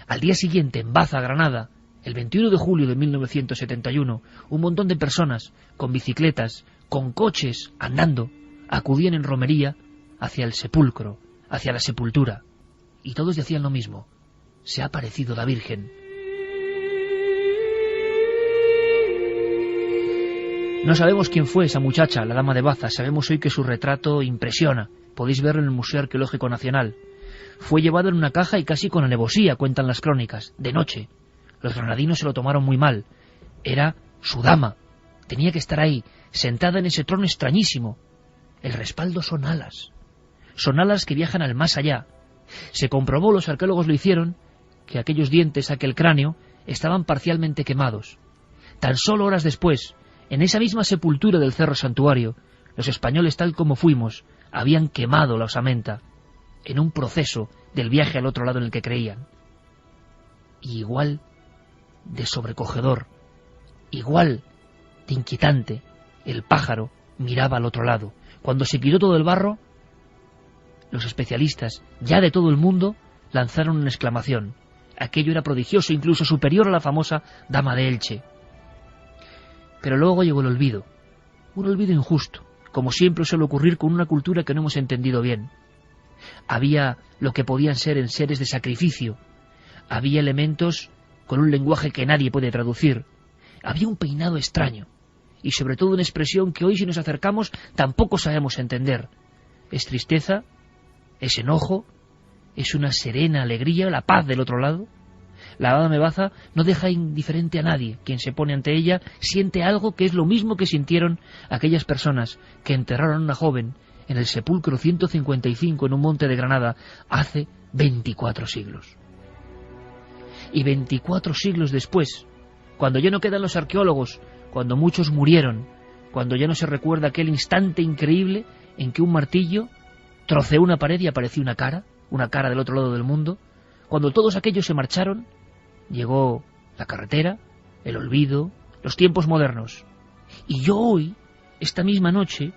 Al día siguiente, en Baza, Granada, el 21 de julio de 1971, un montón de personas, con bicicletas, con coches, andando, acudían en romería hacia el sepulcro, hacia la sepultura, y todos decían lo mismo: se ha aparecido la Virgen. No sabemos quién fue esa muchacha, la dama de Baza. Sabemos hoy que su retrato impresiona. Podéis verlo en el Museo Arqueológico Nacional. Fue llevado en una caja y casi con alevosía, cuentan las crónicas, de noche. Los granadinos se lo tomaron muy mal. Era su dama. Tenía que estar ahí, sentada en ese trono extrañísimo. El respaldo son alas. Son alas que viajan al más allá. Se comprobó, los arqueólogos lo hicieron, que aquellos dientes, aquel cráneo, estaban parcialmente quemados. Tan solo horas después, en esa misma sepultura del Cerro Santuario, los españoles, tal como fuimos, habían quemado la osamenta, en un proceso del viaje al otro lado en el que creían. Y igual de sobrecogedor, igual de inquietante, el pájaro miraba al otro lado. Cuando se quitó todo el barro, los especialistas, ya de todo el mundo, lanzaron una exclamación. Aquello era prodigioso, incluso superior a la famosa Dama de Elche. Pero luego llegó el olvido, un olvido injusto, como siempre suele ocurrir con una cultura que no hemos entendido bien. Había lo que podían ser en seres de sacrificio, había elementos con un lenguaje que nadie puede traducir. Había un peinado extraño, y sobre todo una expresión que hoy si nos acercamos tampoco sabemos entender. Es tristeza, es enojo, es una serena alegría, la paz del otro lado. La Dama de Baza no deja indiferente a nadie. Quien se pone ante ella siente algo que es lo mismo que sintieron aquellas personas que enterraron a una joven en el sepulcro 155 en un monte de Granada hace 24 siglos. Y 24 siglos después, cuando ya no quedan los arqueólogos, cuando muchos murieron, cuando ya no se recuerda aquel instante increíble en que un martillo troceó una pared y apareció una cara del otro lado del mundo, cuando todos aquellos se marcharon, llegó la carretera, el olvido, los tiempos modernos. Y yo hoy, esta misma noche,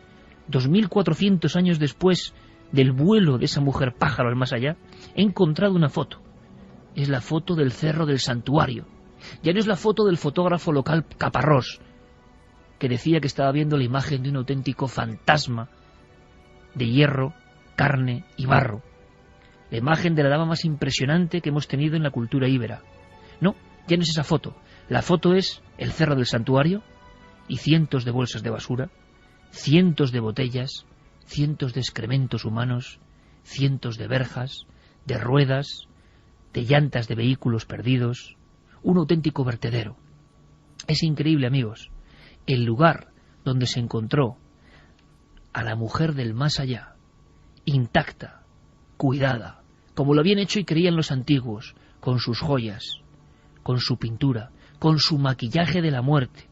2400 años después del vuelo de esa mujer pájaro al más allá, he encontrado una foto. Es la foto del Cerro del Santuario. Ya no es la foto del fotógrafo local Caparrós, que decía que estaba viendo la imagen de un auténtico fantasma de hierro, carne y barro. La imagen de la dama más impresionante que hemos tenido en la cultura íbera. No, ya no es esa foto. La foto es el Cerro del Santuario y cientos de bolsas de basura, cientos de botellas, cientos de excrementos humanos, cientos de verjas, de ruedas, de llantas de vehículos perdidos, un auténtico vertedero. Es increíble, amigos, el lugar donde se encontró a la mujer del más allá, intacta, cuidada, como lo habían hecho y creían los antiguos, con sus joyas, con su pintura, con su maquillaje de la muerte,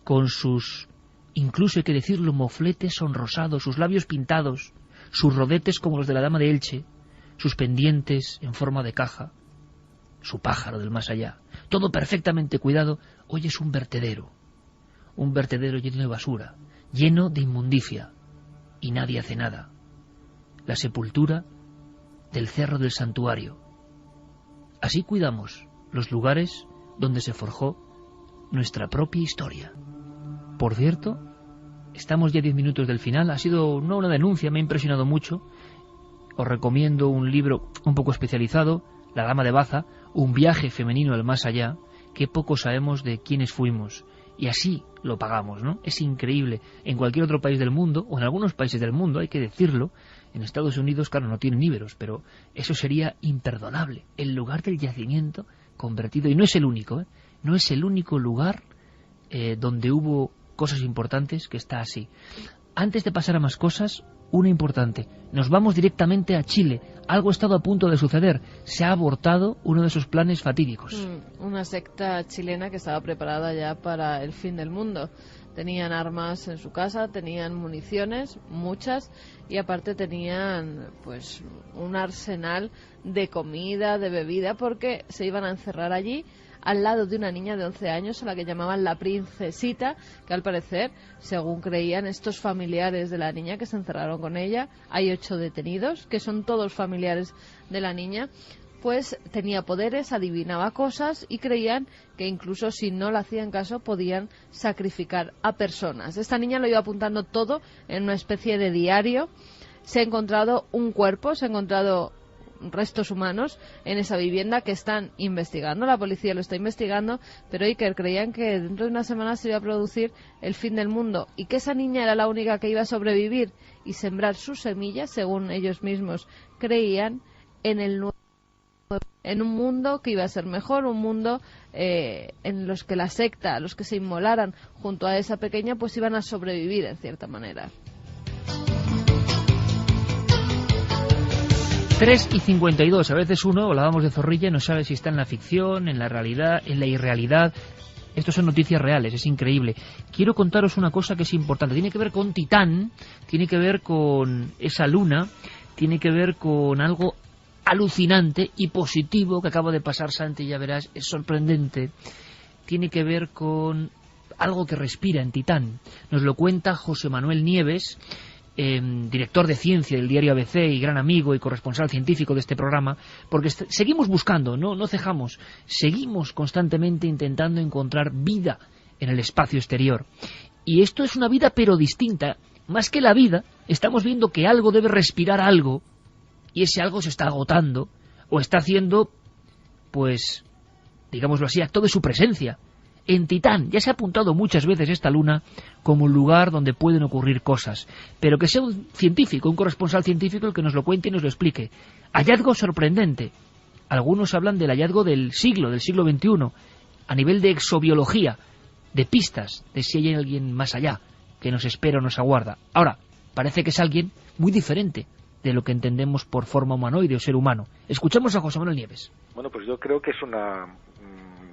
con sus, incluso hay que decirlo, mofletes sonrosados, sus labios pintados, sus rodetes como los de la dama de Elche, sus pendientes en forma de caja, su pájaro del más allá, todo perfectamente cuidado. Hoy es un vertedero lleno de basura, lleno de inmundicia, y nadie hace nada. La sepultura del Cerro del Santuario. Así cuidamos los lugares donde se forjó nuestra propia historia. Por cierto, estamos ya 10 minutos del final. Ha sido no una denuncia, me ha impresionado mucho. Os recomiendo un libro un poco especializado, La Dama de Baza, un viaje femenino al más allá, que poco sabemos de quiénes fuimos. Y así lo pagamos, ¿no? Es increíble. En cualquier otro país del mundo, o en algunos países del mundo, hay que decirlo, en Estados Unidos, claro, no tienen íberos, pero eso sería imperdonable. El lugar del yacimiento convertido, y no es el único, no es el único lugar donde hubo cosas importantes que está así. Antes de pasar a más cosas, una importante. Nos vamos directamente a Chile. Algo ha estado a punto de suceder. Se ha abortado uno de esos planes fatídicos. Una secta chilena que estaba preparada ya para el fin del mundo. Tenían armas en su casa, tenían municiones, muchas, y aparte tenían pues un arsenal de comida, de bebida, porque se iban a encerrar allí al lado de una niña de 11 años a la que llamaban la princesita, que al parecer, según creían estos familiares de la niña que se encerraron con ella, hay 8 detenidos, que son todos familiares de la niña, pues tenía poderes, adivinaba cosas y creían que incluso si no le hacían caso podían sacrificar a personas. Esta niña lo iba apuntando todo en una especie de diario. Se ha encontrado un cuerpo, se ha encontrado restos humanos en esa vivienda que están investigando, la policía lo está investigando, pero Iker, creían que dentro de unas semanas se iba a producir el fin del mundo y que esa niña era la única que iba a sobrevivir y sembrar sus semillas, según ellos mismos creían, en un mundo que iba a ser mejor, un mundo en los que la secta, los que se inmolaran junto a esa pequeña, pues iban a sobrevivir en cierta manera. 3:52. A veces uno, hablábamos de Zorrilla, no sabe si está en la ficción, en la realidad, en la irrealidad. Estos son noticias reales, es increíble. Quiero contaros una cosa que es importante. Tiene que ver con Titán, tiene que ver con esa luna, tiene que ver con algo alucinante y positivo que acaba de pasar, Santi, ya verás, es sorprendente. Tiene que ver con algo que respira en Titán. Nos lo cuenta José Manuel Nieves, director de ciencia del diario ABC y gran amigo y corresponsal científico de este programa, porque seguimos buscando, no cejamos, seguimos constantemente intentando encontrar vida en el espacio exterior. Y esto es una vida pero distinta. Más que la vida, estamos viendo que algo debe respirar algo, y ese algo se está agotando, o está haciendo, pues, digámoslo así, acto de su presencia. En Titán ya se ha apuntado muchas veces esta luna como un lugar donde pueden ocurrir cosas, pero que sea un científico, un corresponsal científico el que nos lo cuente y nos lo explique. Hallazgo sorprendente. Algunos hablan del hallazgo del siglo XXI, a nivel de exobiología, de pistas de si hay alguien más allá que nos espera o nos aguarda. Ahora, parece que es alguien muy diferente de lo que entendemos por forma humanoide o ser humano. Escuchamos a José Manuel Nieves. Bueno, pues yo creo que es una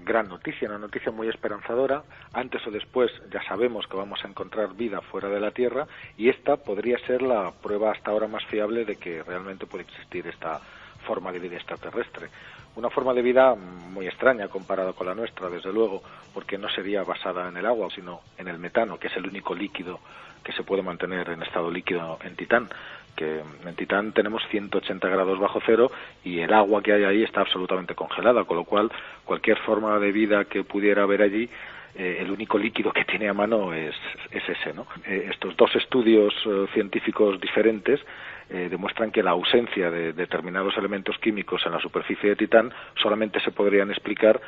gran noticia, una noticia muy esperanzadora. Antes o después ya sabemos que vamos a encontrar vida fuera de la Tierra, y esta podría ser la prueba hasta ahora más fiable de que realmente puede existir esta forma de vida extraterrestre. Una forma de vida muy extraña comparada con la nuestra, desde luego, porque no sería basada en el agua, sino en el metano, que es el único líquido que se puede mantener en estado líquido en Titán, que en Titán tenemos 180 grados bajo cero y el agua que hay ahí está absolutamente congelada, con lo cual cualquier forma de vida que pudiera haber allí, el único líquido que tiene a mano es ese, ¿no? Estos dos estudios científicos diferentes demuestran que la ausencia de determinados elementos químicos en la superficie de Titán solamente se podrían explicar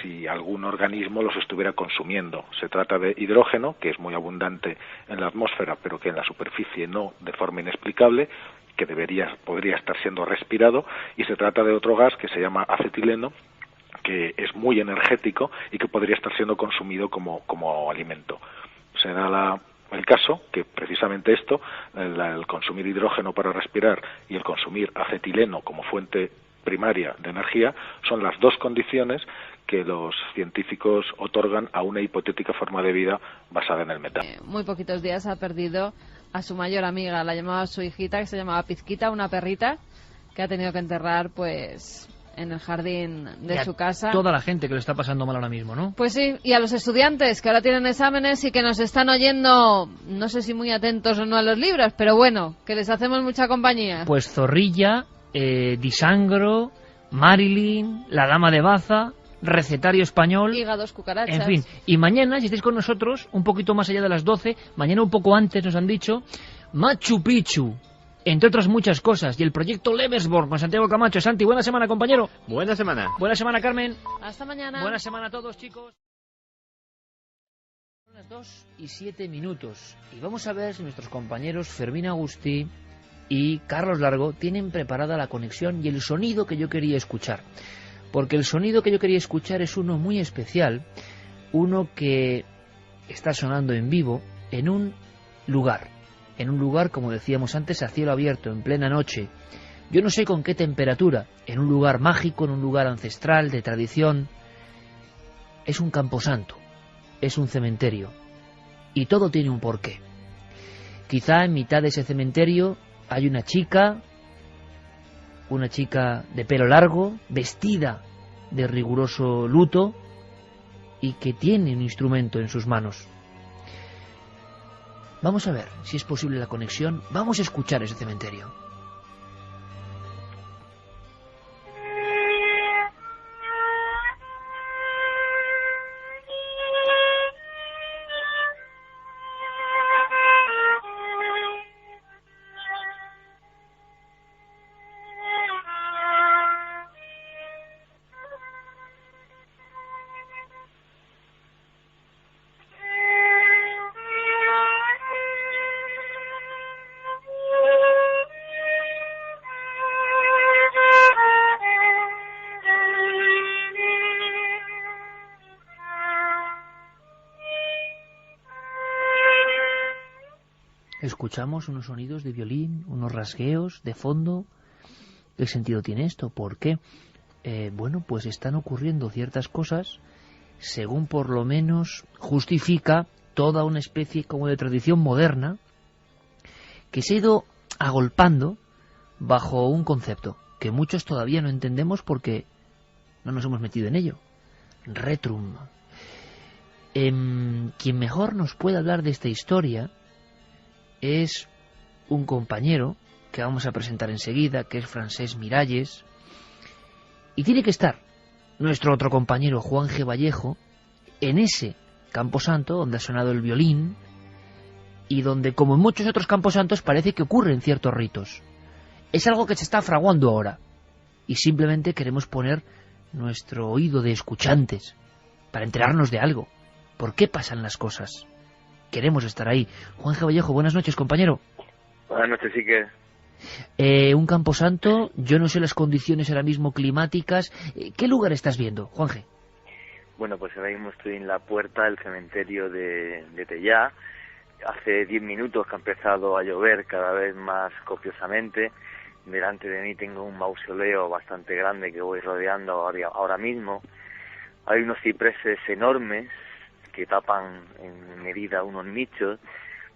si algún organismo los estuviera consumiendo. Se trata de hidrógeno, que es muy abundante en la atmósfera, pero que en la superficie no, de forma inexplicable, que podría estar siendo respirado, y se trata de otro gas que se llama acetileno, que es muy energético y que podría estar siendo consumido como alimento. Se da el caso que precisamente esto, el consumir hidrógeno para respirar y el consumir acetileno como fuente primaria de energía, son las dos condiciones que los científicos otorgan a una hipotética forma de vida basada en el metano. Muy poquitos días ha perdido a su mayor amiga, la llamaba su hijita, que se llamaba Pizquita, una perrita que ha tenido que enterrar pues en el jardín de su casa. Toda la gente que lo está pasando mal ahora mismo, ¿no? Pues sí, y a los estudiantes que ahora tienen exámenes y que nos están oyendo, no sé si muy atentos o no a los libros, pero bueno, que les hacemos mucha compañía. Pues Zorrilla, Disangro, Marilyn, La Dama de Baza, Recetario Español, Hígados, cucarachas. En fin, y mañana, si estáis con nosotros, un poquito más allá de las 12, mañana un poco antes nos han dicho, Machu Picchu, entre otras muchas cosas, y el proyecto Lebesborn con Santiago Camacho. Santi, buena semana, compañero. Buena semana. Buena semana, Carmen. Hasta mañana. Buena semana a todos, chicos. Son las 2:07, y vamos a ver si nuestros compañeros Fermín Agustí y Carlos Largo tienen preparada la conexión y el sonido que yo quería escuchar. Porque el sonido que yo quería escuchar es uno muy especial, uno que está sonando en vivo en un lugar, como decíamos antes, a cielo abierto, en plena noche. Yo no sé con qué temperatura, en un lugar mágico, en un lugar ancestral, de tradición. Es un camposanto, es un cementerio, y todo tiene un porqué. Quizá en mitad de ese cementerio hay una chica de pelo largo, vestida de riguroso luto, y que tiene un instrumento en sus manos. Vamos a ver si es posible la conexión. Vamos a escuchar ese cementerio. Escuchamos unos sonidos de violín, unos rasgueos de fondo. ¿Qué sentido tiene esto? ¿Por qué? Bueno, pues están ocurriendo ciertas cosas, según por lo menos justifica toda una especie como de tradición moderna que se ha ido agolpando bajo un concepto que muchos todavía no entendemos porque no nos hemos metido en ello. Retrum. Quien mejor nos puede hablar de esta historia es un compañero que vamos a presentar enseguida, que es Francesc Miralles, y tiene que estar nuestro otro compañero Juan G. Vallejo en ese camposanto donde ha sonado el violín y donde, como en muchos otros camposantos, parece que ocurren ciertos ritos. Es algo que se está fraguando ahora y simplemente queremos poner nuestro oído de escuchantes, para enterarnos de algo. ¿Por qué pasan las cosas? Queremos estar ahí. Juanje Vallejo, buenas noches, compañero. Buenas noches, sí que... Un camposanto, yo no sé las condiciones ahora mismo climáticas. ¿Qué lugar estás viendo, Juanje? Bueno, pues ahora mismo estoy en la puerta del cementerio de Tellá. Hace 10 minutos que ha empezado a llover cada vez más copiosamente. Delante de mí tengo un mausoleo bastante grande que voy rodeando ahora mismo. Hay unos cipreses enormes que tapan en medida unos nichos.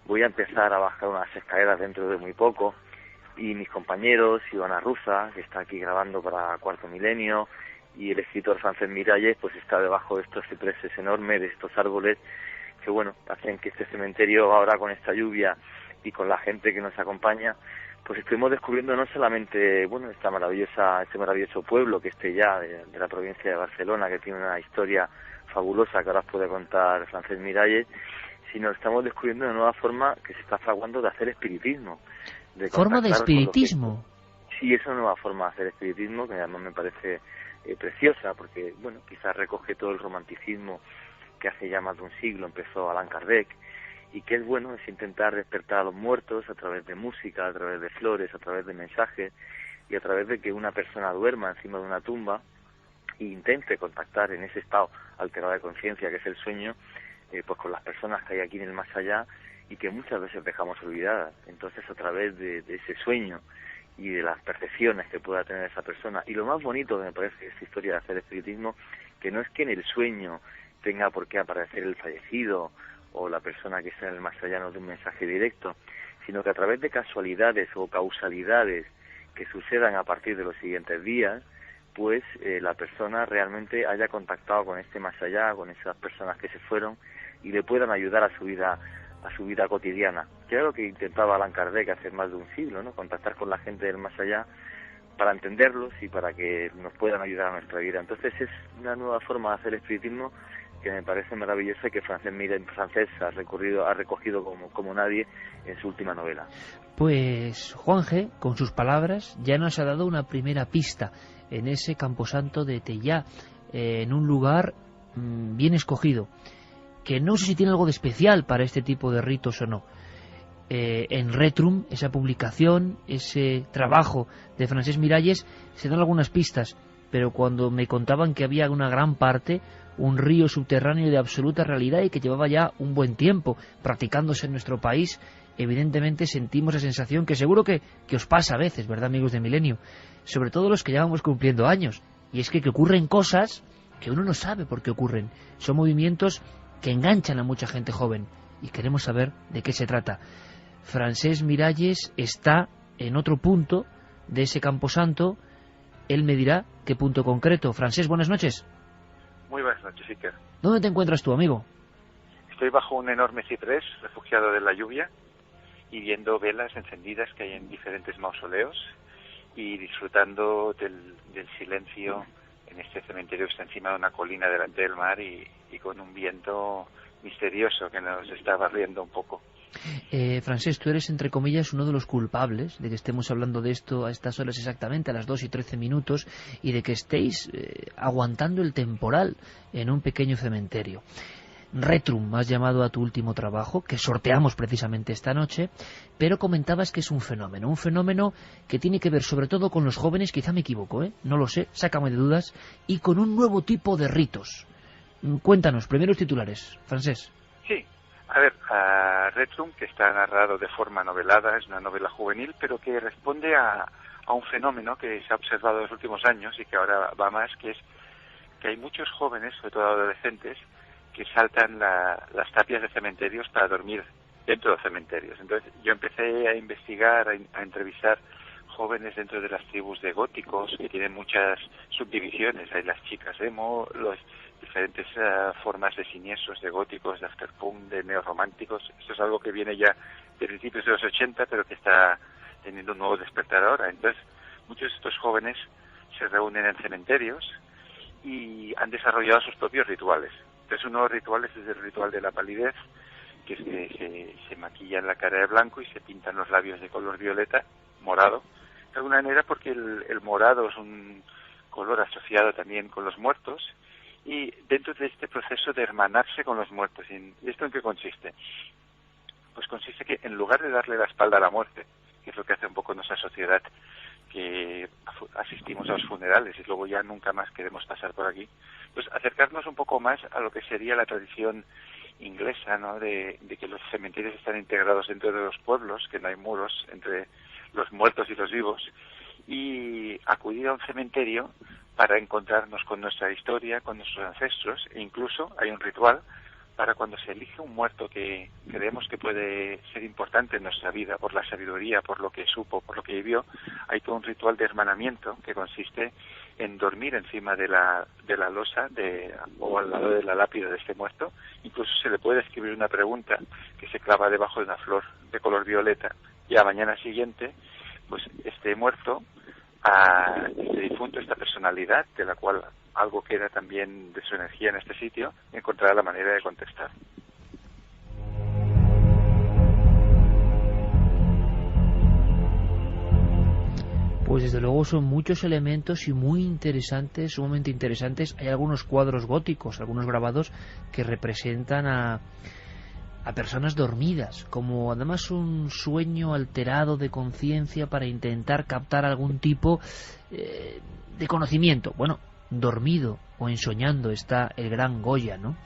Voy a empezar a bajar unas escaleras dentro de muy poco. Y mis compañeros, Ivana Ruza, que está aquí grabando para Cuarto Milenio, y el escritor Francesc Miralles, pues está debajo de estos cipreses enormes, de estos árboles, que bueno, hacen que este cementerio ahora con esta lluvia y con la gente que nos acompaña, pues estuvimos descubriendo no solamente, bueno, este maravilloso pueblo que esté ya de la provincia de Barcelona, que tiene una historia fabulosa que ahora os puede contar Francesc Miralles, sino estamos descubriendo una nueva forma que se está fraguando de hacer espiritismo. ¿Forma de espiritismo? Sí, es una nueva forma de hacer espiritismo que además me parece preciosa, porque, bueno, quizás recoge todo el romanticismo que hace ya más de un siglo empezó Allan Kardec, y que es bueno, es intentar despertar a los muertos a través de música, a través de flores, a través de mensajes, y a través de que una persona duerma encima de una tumba e intente contactar en ese estado alterado de conciencia que es el sueño, pues con las personas que hay aquí en el más allá y que muchas veces dejamos olvidadas. Entonces, a través de ese sueño y de las percepciones que pueda tener esa persona, y lo más bonito que me parece de esta historia de hacer espiritismo, que no es que en el sueño tenga por qué aparecer el fallecido o la persona que está en el más allá, no de un mensaje directo, sino que a través de casualidades o causalidades que sucedan a partir de los siguientes días, pues la persona realmente haya contactado con este más allá, con esas personas que se fueron, y le puedan ayudar a su vida cotidiana, que era lo que intentaba Allan Kardec hace más de un siglo, ¿no? Contactar con la gente del más allá para entenderlos y para que nos puedan ayudar a nuestra vida. Entonces es una nueva forma de hacer espiritismo que me parece maravillosa y que Francesc ha recogido como nadie en su última novela. Pues Juanje, con sus palabras, ya nos ha dado una primera pista en ese camposanto de Tellá, en un lugar bien escogido, que no sé si tiene algo de especial para este tipo de ritos o no. En Retrum, esa publicación, ese trabajo de Francesc Miralles, se dan algunas pistas, pero cuando me contaban que había una gran parte, un río subterráneo de absoluta realidad y que llevaba ya un buen tiempo practicándose en nuestro país, evidentemente sentimos la sensación que seguro que os pasa a veces, ¿verdad, amigos de Milenio? Sobre todo los que ya vamos cumpliendo años, y es que ocurren cosas que uno no sabe por qué ocurren. Son movimientos que enganchan a mucha gente joven, y queremos saber de qué se trata. Francesc Miralles está en otro punto de ese camposanto. Él me dirá qué punto concreto. Francesc, buenas noches. Muy buenas noches, Iker. ¿Dónde te encuentras tú, amigo? Estoy bajo un enorme ciprés, refugiado de la lluvia, y viendo velas encendidas que hay en diferentes mausoleos, y disfrutando del silencio en este cementerio que está encima de una colina delante del mar y con un viento misterioso que nos está barriendo un poco. Francesc, tú eres, entre comillas, uno de los culpables de que estemos hablando de esto a estas horas exactamente, a las 2:13, y de que estéis aguantando el temporal en un pequeño cementerio. Retrum, has llamado a tu último trabajo, que sorteamos precisamente esta noche, pero comentabas que es un fenómeno que tiene que ver sobre todo con los jóvenes, quizá me equivoco, no lo sé, sácame de dudas, y con un nuevo tipo de ritos. Cuéntanos, primeros titulares, Francesc. Sí, a ver, Retrum, que está narrado de forma novelada, es una novela juvenil, pero que responde a un fenómeno que se ha observado en los últimos años y que ahora va más, que es que hay muchos jóvenes, sobre todo adolescentes, que saltan las tapias de cementerios para dormir dentro de cementerios. Entonces yo empecé a investigar, a entrevistar jóvenes dentro de las tribus de góticos, que tienen muchas subdivisiones. Hay las chicas emo, los diferentes formas de siniestros, de góticos, de afterpunk, de neorrománticos. Esto es algo que viene ya de principios de los 80, pero que está teniendo un nuevo despertar ahora. Entonces muchos de estos jóvenes se reúnen en cementerios y han desarrollado sus propios rituales. Entonces uno de los rituales es el ritual de la palidez, que es que se maquillan la cara de blanco y se pintan los labios de color violeta, morado, de alguna manera, porque el morado es un color asociado también con los muertos, y dentro de este proceso de hermanarse con los muertos. ¿Y esto en qué consiste? Pues consiste que en lugar de darle la espalda a la muerte, que es lo que hace un poco nuestra sociedad, que asistimos a los funerales y luego ya nunca más queremos pasar por aquí, pues acercarnos un poco más a lo que sería la tradición inglesa, ¿no? De que los cementerios están integrados dentro de los pueblos, que no hay muros entre los muertos y los vivos, y acudir a un cementerio para encontrarnos con nuestra historia, con nuestros ancestros, e incluso hay un ritual para cuando se elige un muerto que creemos que puede ser importante en nuestra vida, por la sabiduría, por lo que supo, por lo que vivió. Hay todo un ritual de hermanamiento que consiste en dormir encima de la losa o al lado de la lápida de este muerto. Incluso se le puede escribir una pregunta que se clava debajo de una flor de color violeta, y a la mañana siguiente, pues este muerto, este difunto, esta personalidad de la cual algo queda también de su energía en este sitio, encontrará la manera de contestar. Pues desde luego son muchos elementos y muy interesantes, sumamente interesantes. Hay algunos cuadros góticos, algunos grabados que representan a personas dormidas, como además un sueño alterado de conciencia para intentar captar algún tipo de conocimiento. Bueno, dormido o ensoñando está el gran Goya, ¿no?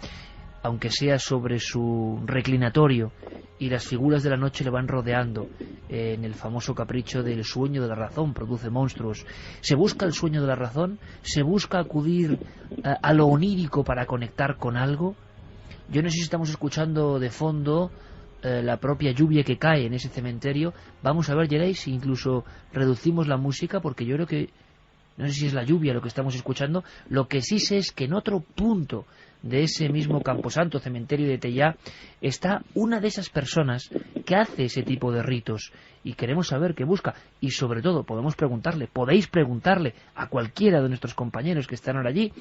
Aunque sea sobre su reclinatorio y las figuras de la noche le van rodeando en el famoso capricho del sueño de la razón, produce monstruos. Se busca el sueño de la razón, se busca acudir a lo onírico para conectar con algo. Yo no sé si estamos escuchando de fondo la propia lluvia que cae en ese cementerio. Vamos a ver, Geray, si incluso reducimos la música, porque yo creo que no sé si es la lluvia lo que estamos escuchando. Lo que sí sé es que en otro punto de ese mismo camposanto, cementerio de Tellá, está una de esas personas que hace ese tipo de ritos, y queremos saber qué busca, y sobre todo podéis preguntarle a cualquiera de nuestros compañeros que están ahora allí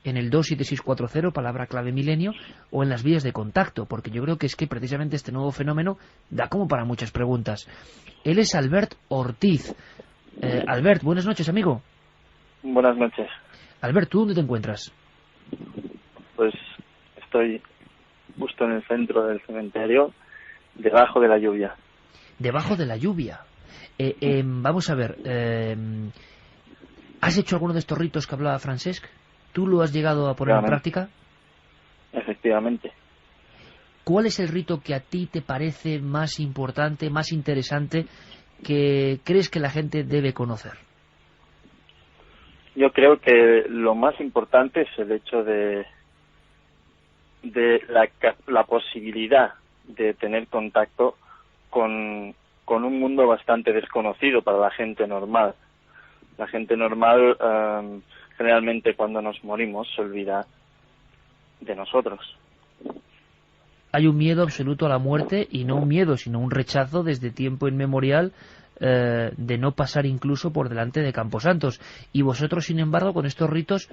en el 27640, palabra clave milenio, o en las vías de contacto, porque yo creo que es que precisamente este nuevo fenómeno da como para muchas preguntas. Él es Albert Ortiz. Albert, buenas noches, amigo. Buenas noches. Albert, ¿tú dónde te encuentras? Pues estoy justo en el centro del cementerio, debajo de la lluvia. Debajo de la lluvia. Vamos a ver, ¿has hecho alguno de estos ritos que hablaba Francesc? ¿Tú lo has llegado a poner en práctica? Efectivamente. ¿Cuál es el rito que a ti te parece más importante, más interesante, que crees que la gente debe conocer? Yo creo que lo más importante es el hecho de la posibilidad de tener contacto con un mundo bastante desconocido para la gente normal. La gente normal generalmente cuando nos morimos se olvida de nosotros. Hay un miedo absoluto a la muerte, y no un miedo, sino un rechazo desde tiempo inmemorial de no pasar incluso por delante de camposantos. Y vosotros, sin embargo, con estos ritos,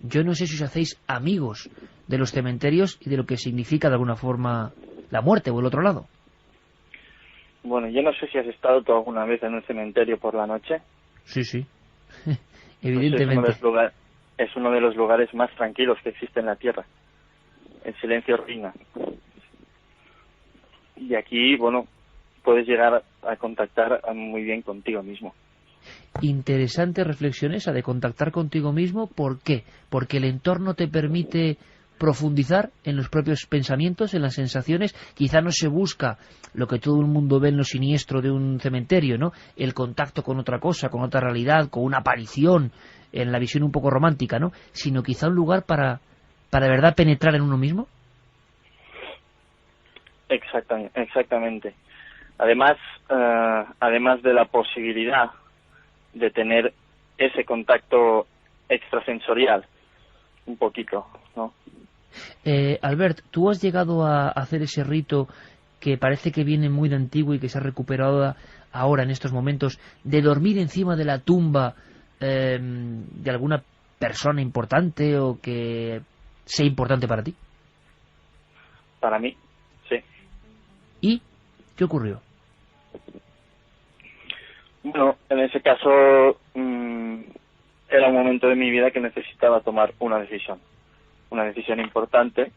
yo no sé si os hacéis amigos de los cementerios y de lo que significa de alguna forma la muerte o el otro lado. Bueno, yo no sé si has estado tú alguna vez en un cementerio por la noche. Sí, sí. Evidentemente. Pues es uno de los lugares más tranquilos que existe en la Tierra. El silencio reina. Y aquí, bueno, puedes llegar a contactar muy bien contigo mismo. Interesante reflexión esa de contactar contigo mismo. ¿Por qué? Porque el entorno te permite profundizar en los propios pensamientos, en las sensaciones. Quizá no se busca lo que todo el mundo ve en lo siniestro de un cementerio, ¿no? El contacto con otra cosa, con otra realidad, con una aparición, en la visión un poco romántica, ¿no? Sino quizá un lugar para de verdad penetrar en uno mismo. Exactamente. Además de la posibilidad de tener ese contacto extrasensorial, un poquito, ¿no? Albert, ¿tú has llegado a hacer ese rito que parece que viene muy de antiguo y que se ha recuperado ahora en estos momentos, de dormir encima de la tumba de alguna persona importante o que sea importante para ti? Para mí, sí. ¿Y qué ocurrió? Bueno, en ese caso era un momento de mi vida que necesitaba tomar una decisión importante,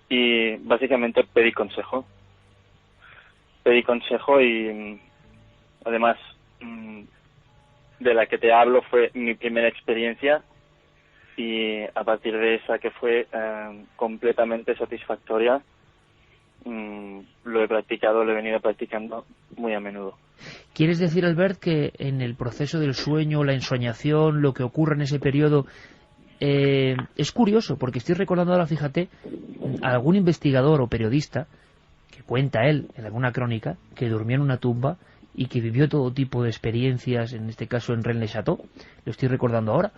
y básicamente pedí consejo y además de la que te hablo fue mi primera experiencia, y a partir de esa, que fue completamente satisfactoria, lo he venido practicando muy a menudo. ¿Quieres decir, Albert, que en el proceso del sueño, la ensoñación, lo que ocurre en ese periodo, es curioso? Porque estoy recordando ahora, fíjate, a algún investigador o periodista que cuenta él en alguna crónica que durmió en una tumba y que vivió todo tipo de experiencias, en este caso en Rennes-le-Château, lo estoy recordando ahora,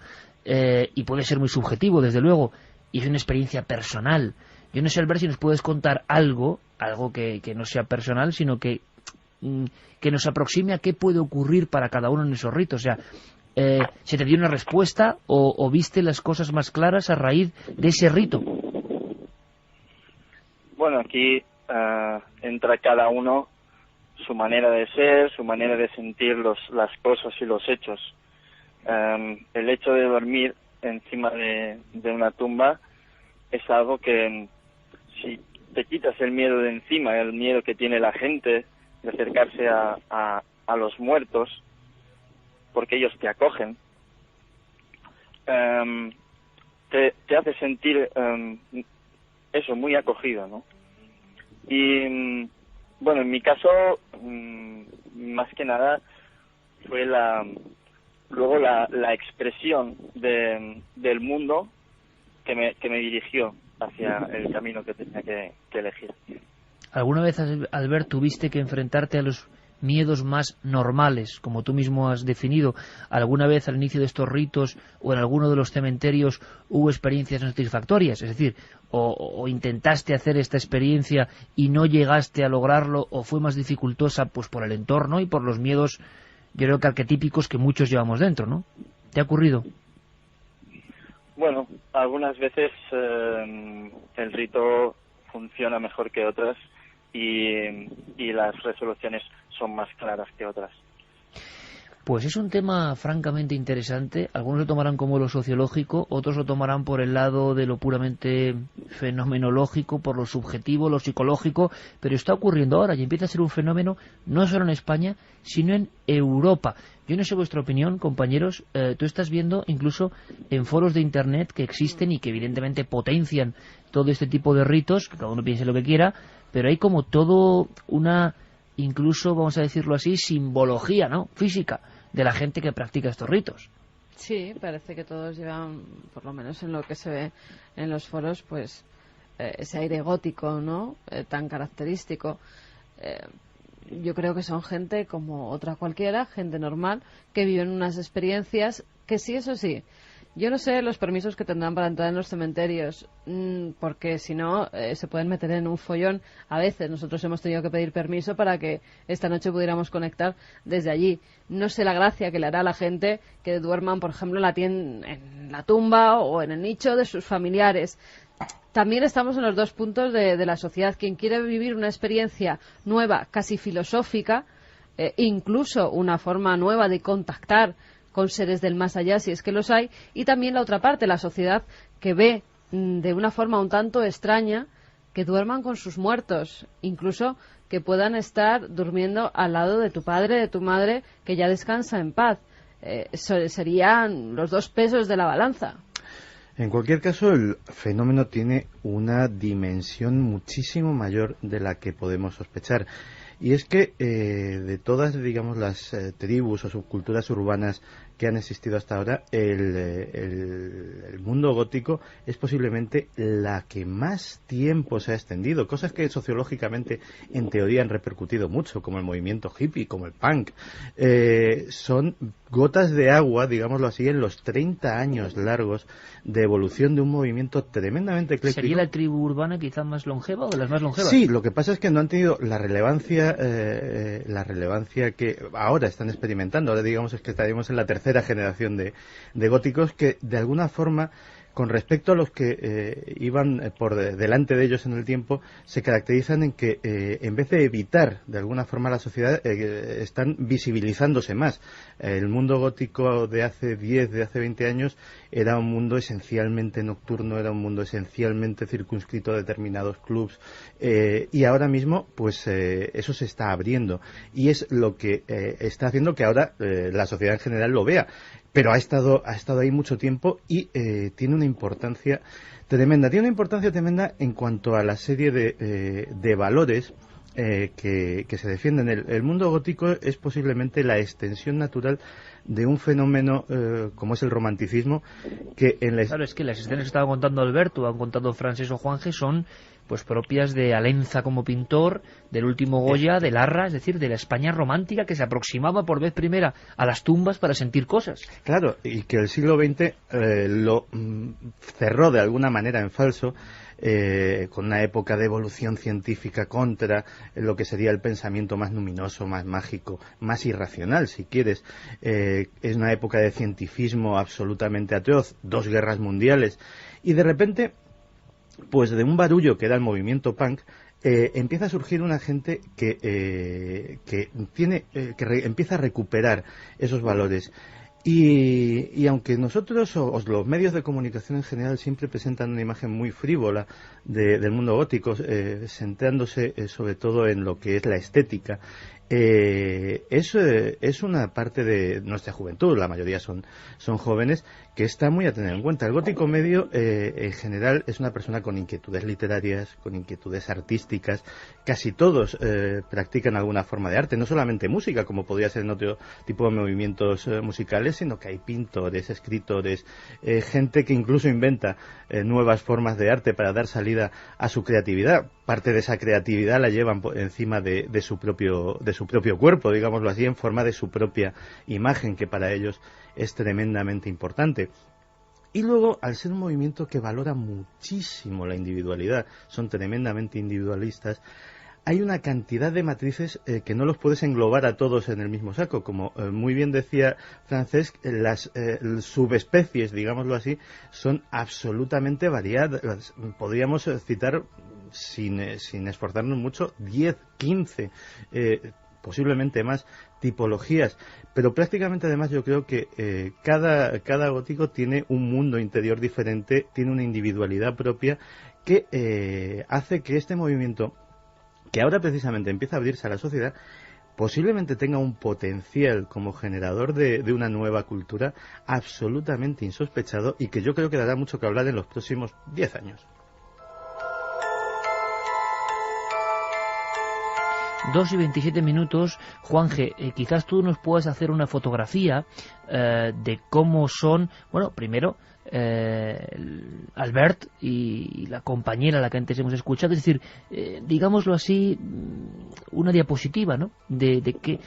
y puede ser muy subjetivo, desde luego, y es una experiencia personal. Yo no sé, Albert, si nos puedes contar algo que no sea personal, sino que nos aproxime a qué puede ocurrir para cada uno en esos ritos. O sea, ¿se te dio una respuesta o viste las cosas más claras a raíz de ese rito? Bueno, aquí entra cada uno su manera de ser, su manera de sentir las cosas y los hechos. El hecho de dormir encima de una tumba es algo que, si te quitas el miedo de encima, el miedo que tiene la gente de acercarse a los muertos, porque ellos te acogen, te hace sentir eso, muy acogido, ¿no? Y bueno, en mi caso, más que nada fue luego la expresión del mundo que me dirigió hacia el camino que tenía que elegir. ¿Alguna vez, Albert, tuviste que enfrentarte a los miedos más normales, como tú mismo has definido? ¿Alguna vez al inicio de estos ritos o en alguno de los cementerios hubo experiencias no satisfactorias? Es decir, o intentaste hacer esta experiencia y no llegaste a lograrlo, o fue más dificultosa pues por el entorno y por los miedos, yo creo que arquetípicos, que muchos llevamos dentro, ¿no? ¿Te ha ocurrido? Bueno, algunas veces el rito funciona mejor que otras, y las resoluciones son más claras que otras. Pues es un tema francamente interesante. Algunos lo tomarán como lo sociológico, otros lo tomarán por el lado de lo puramente fenomenológico, por lo subjetivo, lo psicológico, pero está ocurriendo ahora y empieza a ser un fenómeno no solo en España, sino en Europa. Yo no sé vuestra opinión, compañeros. Tú estás viendo incluso en foros de Internet que existen y que evidentemente potencian todo este tipo de ritos, que cada uno piense lo que quiera, pero hay como todo una, incluso, vamos a decirlo así, simbología, ¿no?, física de la gente que practica estos ritos. Sí, parece que todos llevan, por lo menos en lo que se ve en los foros, pues ese aire gótico, ¿no?, tan característico. Yo creo que son gente como otra cualquiera, gente normal, que viven unas experiencias que sí, eso sí. Yo no sé los permisos que tendrán para entrar en los cementerios, porque si no se pueden meter en un follón. A veces nosotros hemos tenido que pedir permiso para que esta noche pudiéramos conectar desde allí. No sé la gracia que le hará a la gente que duerman, por ejemplo, en la tumba o en el nicho de sus familiares. También estamos en los dos puntos de la sociedad. Quien quiere vivir una experiencia nueva, casi filosófica, incluso una forma nueva de contactar con seres del más allá, si es que los hay, y también la otra parte, la sociedad, que ve de una forma un tanto extraña que duerman con sus muertos, incluso que puedan estar durmiendo al lado de tu padre, de tu madre, que ya descansa en paz. Serían los dos pesos de la balanza. En cualquier caso, el fenómeno tiene una dimensión muchísimo mayor de la que podemos sospechar. Y es que de todas, digamos, las tribus o subculturas urbanas que han existido hasta ahora, el mundo gótico es posiblemente la que más tiempo se ha extendido. Cosas que sociológicamente, en teoría, han repercutido mucho, como el movimiento hippie, como el punk. Son gotas de agua, digámoslo así, en los 30 años largos de evolución de un movimiento tremendamente ecléctico. ¿Sería la tribu urbana quizá más longeva o de las más longevas? Sí, lo que pasa es que no han tenido la relevancia que ahora están experimentando. Ahora digamos es que estaríamos en la tercera generación de góticos que de alguna forma con respecto a los que iban por delante de ellos en el tiempo, se caracterizan en que en vez de evitar de alguna forma la sociedad, están visibilizándose más. El mundo gótico de hace 10, de hace 20 años era un mundo esencialmente nocturno, era un mundo esencialmente circunscrito a determinados clubs, y ahora mismo pues eso se está abriendo, y es lo que está haciendo que ahora la sociedad en general lo vea, pero ha estado ahí mucho tiempo y tiene una importancia tremenda. Tiene una importancia tremenda en cuanto a la serie de valores que se defienden. El mundo gótico es posiblemente la extensión natural de un fenómeno como es el romanticismo, que Claro, es que las escenas que estaba contando Alberto, han contado Francés o Juanje, son pues propias de Alenza como pintor, del último Goya, de Larra, es decir, de la España romántica que se aproximaba por vez primera a las tumbas para sentir cosas. Claro, y que el siglo XX lo cerró de alguna manera en falso, con una época de evolución científica contra lo que sería el pensamiento más luminoso, más mágico, más irracional, si quieres. Es una época de cientifismo absolutamente atroz, 2 guerras mundiales, y de repente, pues de un barullo que era el movimiento punk, empieza a surgir una gente que empieza a recuperar esos valores. Y aunque nosotros o los medios de comunicación en general siempre presentan una imagen muy frívola del mundo gótico, centrándose sobre todo en lo que es la estética, es una parte de nuestra juventud, la mayoría son jóvenes, que está muy a tener en cuenta. El gótico medio en general es una persona con inquietudes literarias, con inquietudes artísticas. Casi todos practican alguna forma de arte, no solamente música, como podría ser en otro tipo de movimientos musicales, sino que hay pintores, escritores, gente que incluso inventa nuevas formas de arte para dar salida a su creatividad. Parte de esa creatividad la llevan por encima de su propio cuerpo, digámoslo así, en forma de su propia imagen, que para ellos es tremendamente importante. Y luego, al ser un movimiento que valora muchísimo la individualidad, son tremendamente individualistas, hay una cantidad de matrices que no los puedes englobar a todos en el mismo saco. Como muy bien decía Francesc, las subespecies, digámoslo así, son absolutamente variadas. Podríamos citar, sin esforzarnos mucho, 10, 15, posiblemente más tipologías, pero prácticamente además yo creo que cada gótico tiene un mundo interior diferente, tiene una individualidad propia que hace que este movimiento, que ahora precisamente empieza a abrirse a la sociedad, posiblemente tenga un potencial como generador de una nueva cultura absolutamente insospechado, y que yo creo que dará mucho que hablar en los próximos 10 años. 2:27. Juanje, quizás tú nos puedas hacer una fotografía de cómo son, bueno, primero Albert y la compañera a la que antes hemos escuchado, es decir, digámoslo así, una diapositiva, ¿no?, de que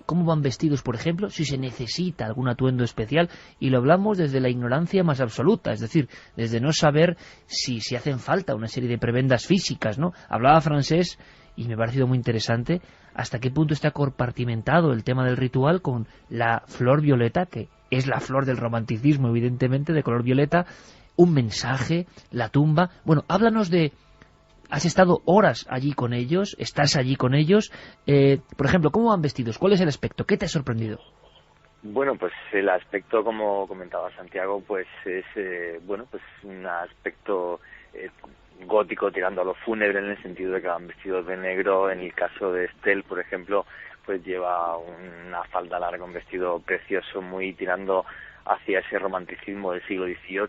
cómo van vestidos, por ejemplo, si se necesita algún atuendo especial, y lo hablamos desde la ignorancia más absoluta, es decir, desde no saber si hacen falta una serie de prebendas físicas, ¿no? Hablaba Francés, y me ha parecido muy interesante hasta qué punto está compartimentado el tema del ritual con la flor violeta, que es la flor del romanticismo, evidentemente, de color violeta, un mensaje, la tumba. Bueno, háblanos de... Has estado horas allí con ellos, estás allí con ellos. Por ejemplo, ¿cómo van vestidos? ¿Cuál es el aspecto? ¿Qué te ha sorprendido? Bueno, pues el aspecto, como comentaba Santiago, pues es pues un aspecto gótico tirando a lo fúnebre, en el sentido de que van vestidos de negro. En el caso de Estelle, por ejemplo, pues lleva una falda larga, un vestido precioso, muy tirando hacia ese romanticismo del siglo XVIII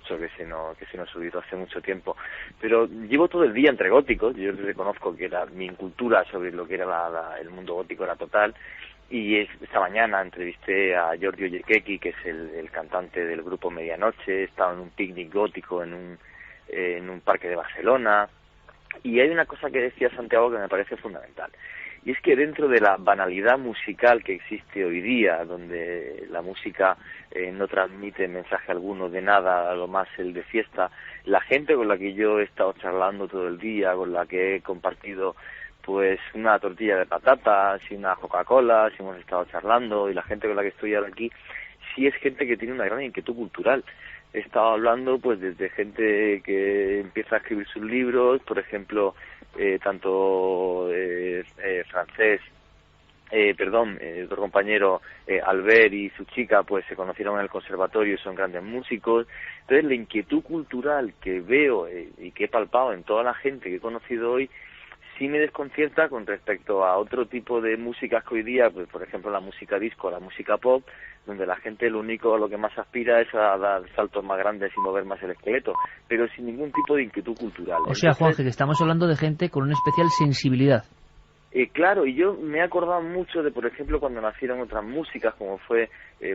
que se nos olvidó hace mucho tiempo. Pero llevo todo el día entre góticos. Yo reconozco que mi incultura sobre lo que era el mundo gótico era total, y esta mañana entrevisté a Giorgio Yekeki, que es el cantante del grupo Medianoche. Estaba en un picnic gótico en un parque de Barcelona, y hay una cosa que decía Santiago que me parece fundamental, y es que dentro de la banalidad musical que existe hoy día, donde la música no transmite mensaje alguno de nada, a lo más el de fiesta, la gente con la que yo he estado charlando todo el día, con la que he compartido pues una tortilla de patatas y una Coca-Cola, si hemos estado charlando, y la gente con la que estoy ahora aquí, sí es gente que tiene una gran inquietud cultural. he estado hablando pues desde gente que empieza a escribir sus libros, por ejemplo, tanto francés, otro compañero, Albert, y su chica, pues se conocieron en el conservatorio y son grandes músicos. Entonces la inquietud cultural que veo y que he palpado en toda la gente que he conocido hoy sí me desconcierta con respecto a otro tipo de músicas que hoy día, pues por ejemplo la música disco, la música pop, donde la gente lo único a lo que más aspira es a dar saltos más grandes y mover más el esqueleto, pero sin ningún tipo de inquietud cultural. O sea, Juanje, que estamos hablando de gente con una especial sensibilidad. Claro, y yo me he acordado mucho de, por ejemplo, cuando nacieron otras músicas, como fue,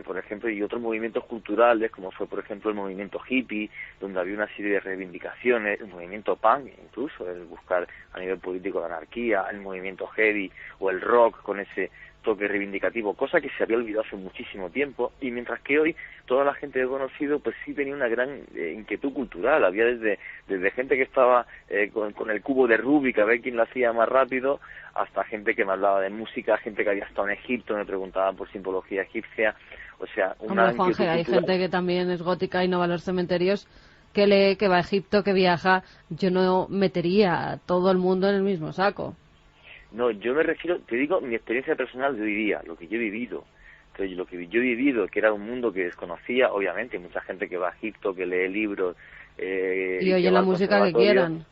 por ejemplo, y otros movimientos culturales, como fue, por ejemplo, el movimiento hippie, donde había una serie de reivindicaciones, el movimiento punk, incluso, el buscar a nivel político la anarquía, el movimiento heavy o el rock con ese toque reivindicativo, cosa que se había olvidado hace muchísimo tiempo, y mientras que hoy toda la gente que he conocido pues sí tenía una gran inquietud cultural. Había desde gente que estaba con el cubo de Rubik a ver quién lo hacía más rápido, hasta gente que me hablaba de música, gente que había estado en Egipto, me preguntaban por simbología egipcia, o sea, una Hombre, Juanje, hay gente que también es gótica y no va a los cementerios, que lee, que va a Egipto, que viaja. Yo no metería a todo el mundo en el mismo saco. No, yo me refiero, te digo, mi experiencia personal de hoy día, lo que yo he vivido. Entonces, lo que yo he vivido, que era un mundo que desconocía, obviamente, hay mucha gente que va a Egipto, que lee libros. Y oye la música que quieran.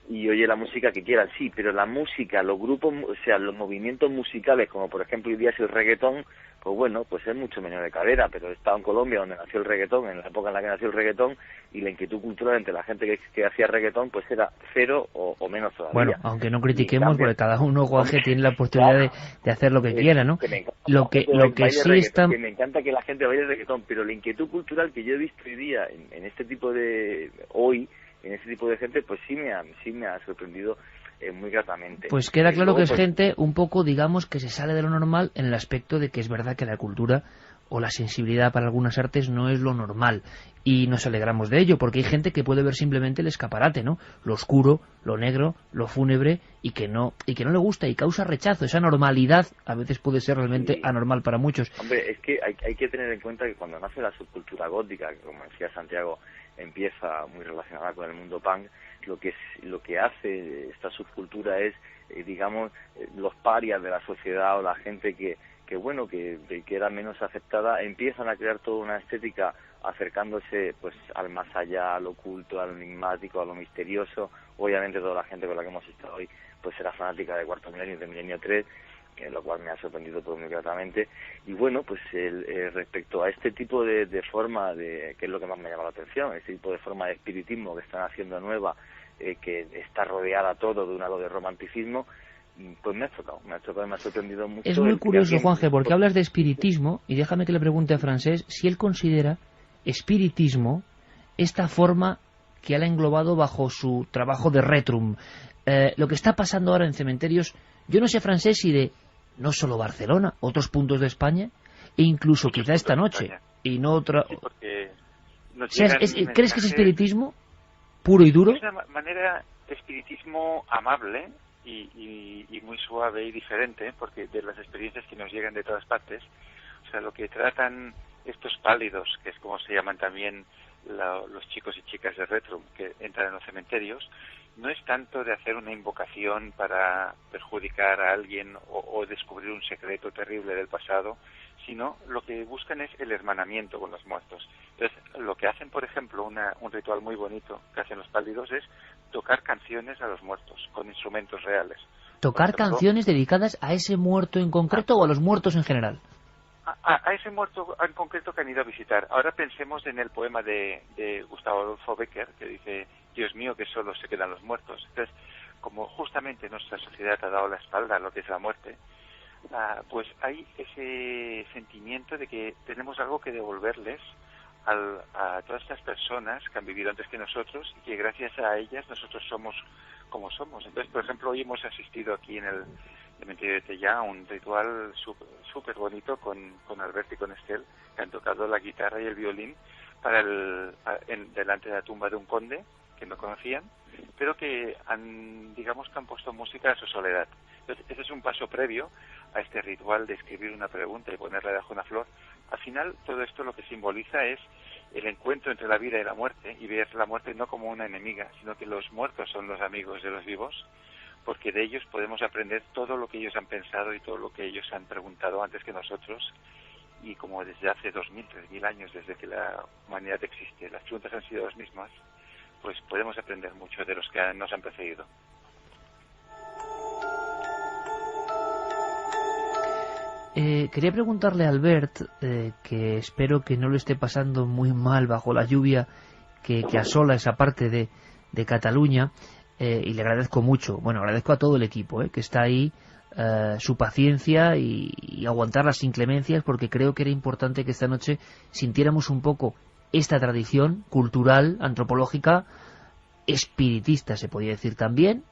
Y oye la música que quieran, sí, pero la música, los grupos, o sea, los movimientos musicales, como por ejemplo hoy día es el reggaetón, pues bueno, pues es mucho menos de cadera, pero he estado en Colombia, donde nació el reggaetón, en la época en la que nació el reggaetón, y la inquietud cultural entre la gente que hacía reggaetón, pues era cero o menos todavía. Bueno, aunque no critiquemos, porque cada uno, Juanje, tiene la oportunidad de hacer lo que quiera, ¿no? Lo que sí está... Que me encanta que la gente baile reggaetón, pero la inquietud cultural que yo he visto hoy día en este tipo de... en ese tipo de gente, pues sí me ha sorprendido muy gratamente. Pues queda claro que es gente un poco, digamos, que se sale de lo normal en el aspecto de que es verdad que la cultura o la sensibilidad para algunas artes no es lo normal, y nos alegramos de ello, porque hay gente que puede ver simplemente el escaparate, ¿no? Lo oscuro, lo negro, lo fúnebre, y que no le gusta y causa rechazo. Esa normalidad a veces puede ser realmente anormal para muchos. Hombre, es que hay que tener en cuenta que cuando nace la subcultura gótica, que como decía Santiago, empieza muy relacionada con el mundo punk, lo que hace esta subcultura es, digamos, los parias de la sociedad o la gente que era menos aceptada, empiezan a crear toda una estética acercándose pues al más allá, al oculto, al enigmático, a lo misterioso. Obviamente toda la gente con la que hemos estado hoy pues era fanática de Cuarto Milenio, de Milenio 3, lo cual me ha sorprendido todo muy gratamente. Y bueno, pues respecto a este tipo de forma, que es lo que más me llama la atención, este tipo de forma de espiritismo que están haciendo nueva, que está rodeada todo de un halo de romanticismo, pues me ha chocado, me ha sorprendido mucho. Es muy curioso, Juanje, porque hablas de espiritismo, y déjame que le pregunte a Francés si él considera espiritismo esta forma que él ha englobado bajo su trabajo de Retrum. Lo que está pasando ahora en cementerios, yo no sé, Francés, si de no solo Barcelona, otros puntos de España, e incluso quizá esta noche, y no otra... Sí, ¿Crees que es espiritismo puro y duro? Es una manera de espiritismo amable y muy suave y diferente, porque de las experiencias que nos llegan de todas partes, o sea, lo que tratan estos pálidos, que es como se llaman también los chicos y chicas de Retrum que entran en los cementerios, no es tanto de hacer una invocación para perjudicar a alguien o descubrir un secreto terrible del pasado, sino lo que buscan es el hermanamiento con los muertos. Entonces, lo que hacen, por ejemplo, un ritual muy bonito que hacen los pálidos es tocar canciones a los muertos con instrumentos reales. ¿Tocar canciones dedicadas a ese muerto en concreto o a los muertos en general? A ese muerto en concreto que han ido a visitar. Ahora pensemos en el poema de Gustavo Adolfo Bécquer, que dice: Dios mío, que solo se quedan los muertos. Entonces, como justamente nuestra sociedad ha dado la espalda a lo que es la muerte, pues hay ese sentimiento de que tenemos algo que devolverles a todas estas personas que han vivido antes que nosotros y que gracias a ellas nosotros somos como somos. Entonces, por ejemplo, hoy hemos asistido aquí en el cementerio de Tellá a un ritual súper bonito con Alberto y con Estel, que han tocado la guitarra y el violín delante de la tumba de un conde que no conocían, pero que han puesto música a su soledad. Entonces, ese es un paso previo a este ritual de escribir una pregunta y ponerle debajo una flor. Al final, todo esto lo que simboliza es el encuentro entre la vida y la muerte, y ver la muerte no como una enemiga, sino que los muertos son los amigos de los vivos, porque de ellos podemos aprender todo lo que ellos han pensado y todo lo que ellos han preguntado antes que nosotros, y como desde hace 2000, 3000 años, desde que la humanidad existe, las preguntas han sido las mismas, pues podemos aprender mucho de los que nos han precedido. Quería preguntarle a Albert, que espero que no lo esté pasando muy mal bajo la lluvia que asola esa parte de Cataluña, y le agradezco mucho, bueno, agradezco a todo el equipo que está ahí, su paciencia y aguantar las inclemencias, porque creo que era importante que esta noche sintiéramos un poco esta tradición cultural, antropológica, espiritista se podría decir también,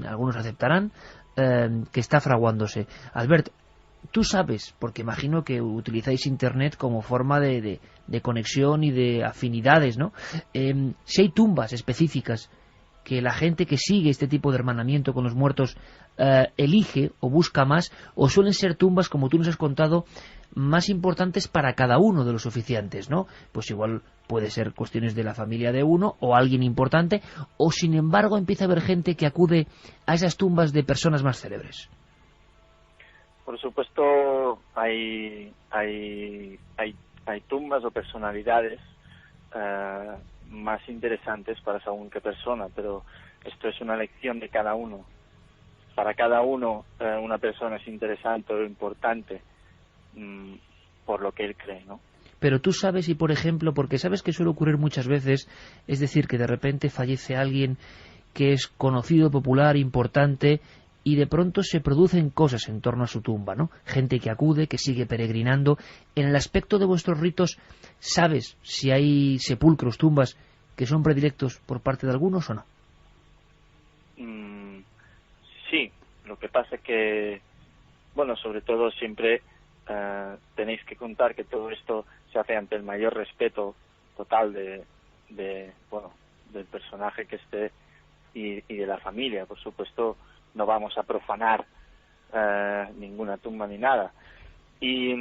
algunos aceptarán, que está fraguándose. Albert, tú sabes, porque imagino que utilizáis Internet como forma de conexión y de afinidades, ¿no? Si hay tumbas específicas que la gente que sigue este tipo de hermanamiento con los muertos elige o busca más, o suelen ser tumbas, como tú nos has contado, más importantes para cada uno de los oficiantes, ¿no? Pues igual puede ser cuestiones de la familia de uno o alguien importante, o sin embargo empieza a haber gente que acude a esas tumbas de personas más célebres. Por supuesto, hay tumbas o personalidades más interesantes para según qué persona, pero esto es una elección de cada uno. Para cada uno una persona es interesante o importante por lo que él cree, ¿no? Pero tú sabes, y por ejemplo, porque sabes que suele ocurrir muchas veces, es decir, que de repente fallece alguien que es conocido, popular, importante, y de pronto se producen cosas en torno a su tumba, ¿no? Gente que acude, que sigue peregrinando. En el aspecto de vuestros ritos, ¿sabes si hay sepulcros, tumbas, que son predilectos por parte de algunos o no? Sí, lo que pasa es que, bueno, sobre todo siempre tenéis que contar que todo esto se hace ante el mayor respeto total del personaje que esté y de la familia. Por supuesto, no vamos a profanar ninguna tumba ni nada. Y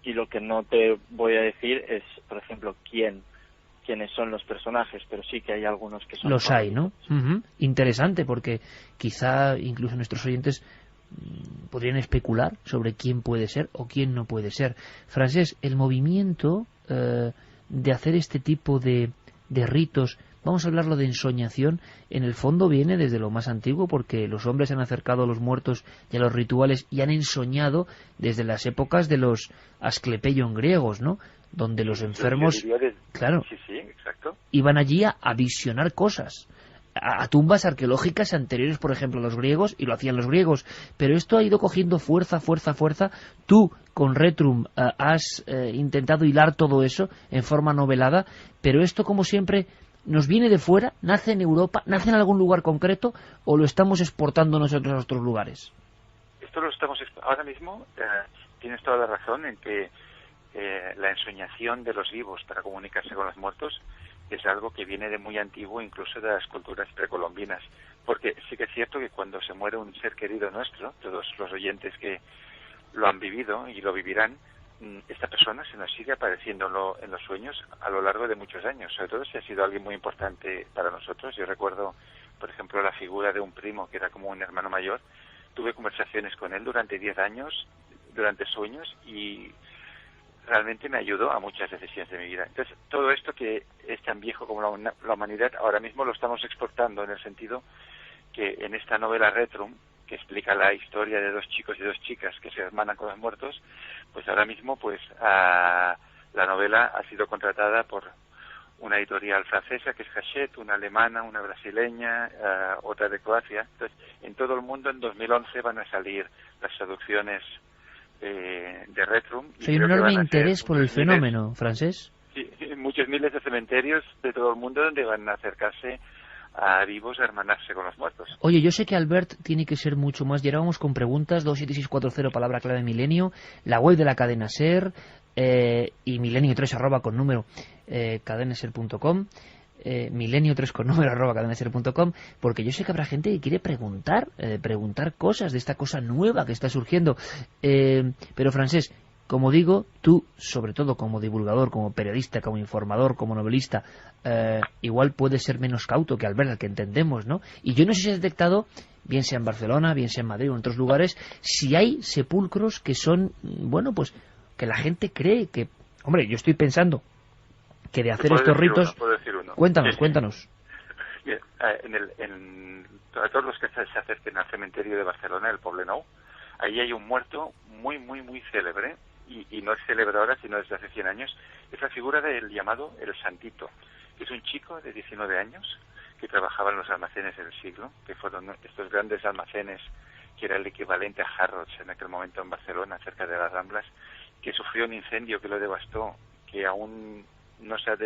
lo que no te voy a decir es, por ejemplo, quiénes son los personajes, pero sí que hay algunos que son... Los hay, ¿no? Interesante, porque quizá incluso nuestros oyentes podrían especular sobre quién puede ser o quién no puede ser. Francés, el movimiento de hacer este tipo de ritos, vamos a hablarlo de ensoñación, en el fondo viene desde lo más antiguo, porque los hombres han acercado a los muertos y a los rituales y han ensoñado desde las épocas de los Asclepeion griegos, ¿no? Donde los enfermos, claro, sí, exacto, iban allí a visionar cosas, a tumbas arqueológicas anteriores, por ejemplo, a los griegos, y lo hacían los griegos. Pero esto ha ido cogiendo fuerza. Tú, con Retrum, has intentado hilar todo eso en forma novelada, pero esto, como siempre, ¿nos viene de fuera? ¿Nace en Europa? ¿Nace en algún lugar concreto? ¿O lo estamos exportando nosotros a otros lugares? Esto lo estamos... Ahora mismo tienes toda la razón en que la ensoñación de los vivos para comunicarse con los muertos es algo que viene de muy antiguo, incluso de las culturas precolombinas. Porque sí que es cierto que cuando se muere un ser querido nuestro, todos los oyentes que lo han vivido y lo vivirán, esta persona se nos sigue apareciendo en los sueños a lo largo de muchos años, sobre todo si ha sido alguien muy importante para nosotros. Yo recuerdo, por ejemplo, la figura de un primo que era como un hermano mayor. Tuve conversaciones con él durante 10 años, durante sueños, y realmente me ayudó a muchas decisiones de mi vida. Entonces, todo esto que es tan viejo como la humanidad, ahora mismo lo estamos exportando, en el sentido que en esta novela Retrum, que explica la historia de 2 chicos y 2 chicas que se hermanan con los muertos, pues ahora mismo pues la novela ha sido contratada por una editorial francesa, que es Hachette, una alemana, una brasileña, otra de Croacia. Entonces, en todo el mundo en 2011 van a salir las traducciones de Retrum. Hay un enorme interés por el fenómeno, Francés. Sí, muchos miles de cementerios de todo el mundo donde van a acercarse a vivos a hermanarse con los muertos. Oye, yo sé que Albert tiene que ser mucho más. Y ahora vamos con preguntas. 27640, palabra clave milenio, la web de la cadena SER, y milenio3 @ con número cadenaser.com, milenio3 con número @ cadenaser.com, porque yo sé que habrá gente que quiere preguntar cosas de esta cosa nueva que está surgiendo. Pero Francés, como digo, tú, sobre todo como divulgador, como periodista, como informador, como novelista, igual puedes ser menos cauto que Albert, al que entendemos, ¿no? Y yo no sé si has detectado, bien sea en Barcelona, bien sea en Madrid o en otros lugares, si hay sepulcros que son, bueno, pues que la gente cree que... Hombre, yo estoy pensando que de hacer estos ritos... Puedo decir uno. Cuéntanos, Sí. cuéntanos. Bien, a todos los que se acerquen al cementerio de Barcelona, el Poblenou, ahí hay un muerto muy, muy, muy célebre, y no es célebre ahora, sino desde hace 100 años, es la figura del llamado El Santito, que es un chico de 19 años que trabajaba en los almacenes del siglo, que fueron estos grandes almacenes que era el equivalente a Harrods en aquel momento en Barcelona, cerca de las Ramblas, que sufrió un incendio que lo devastó, que aún no se ha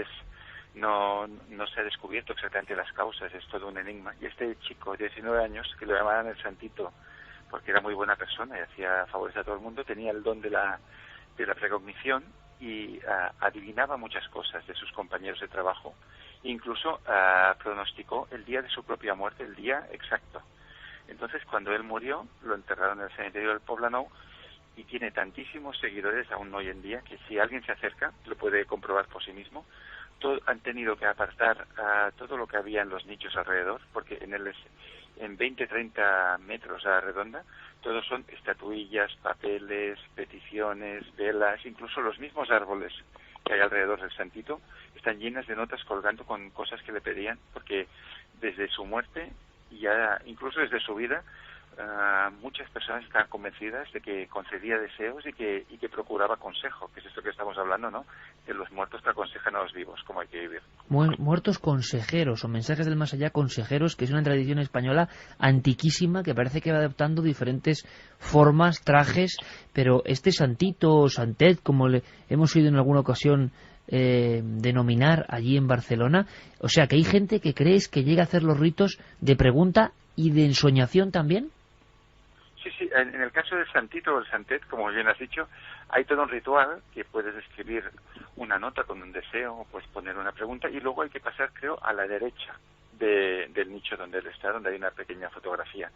descubierto exactamente las causas, es todo un enigma. Y este chico de 19 años, que lo llamaban el Santito, porque era muy buena persona y hacía favores a todo el mundo, tenía el don de la precognición y adivinaba muchas cosas de sus compañeros de trabajo. Incluso pronosticó el día de su propia muerte, el día exacto. Entonces, cuando él murió, lo enterraron en el cementerio del Poblenou, y tiene tantísimos seguidores aún hoy en día que si alguien se acerca lo puede comprobar por sí mismo. Han tenido que apartar todo lo que había en los nichos alrededor, porque en 20-30 metros a la redonda todos son estatuillas, papeles, peticiones, velas, incluso los mismos árboles que hay alrededor del Santito están llenas de notas colgando con cosas que le pedían, porque desde su muerte, ya incluso desde su vida, muchas personas están convencidas de que concedía deseos y que procuraba consejo, que es esto que estamos hablando, ¿no? Que los muertos te aconsejan a los vivos cómo hay que vivir. Muertos consejeros o mensajes del más allá consejeros, que es una tradición española antiquísima que parece que va adoptando diferentes formas, trajes, pero este Santito o Santet, como le hemos oído en alguna ocasión denominar allí en Barcelona, o sea que hay gente que crees que llega a hacer los ritos de pregunta y de ensoñación también. Sí, en el caso del Santito o el Santet, como bien has dicho, hay todo un ritual que puedes escribir una nota con un deseo, o puedes poner una pregunta, y luego hay que pasar, creo, a la derecha del nicho donde él está, donde hay una pequeña fotografía.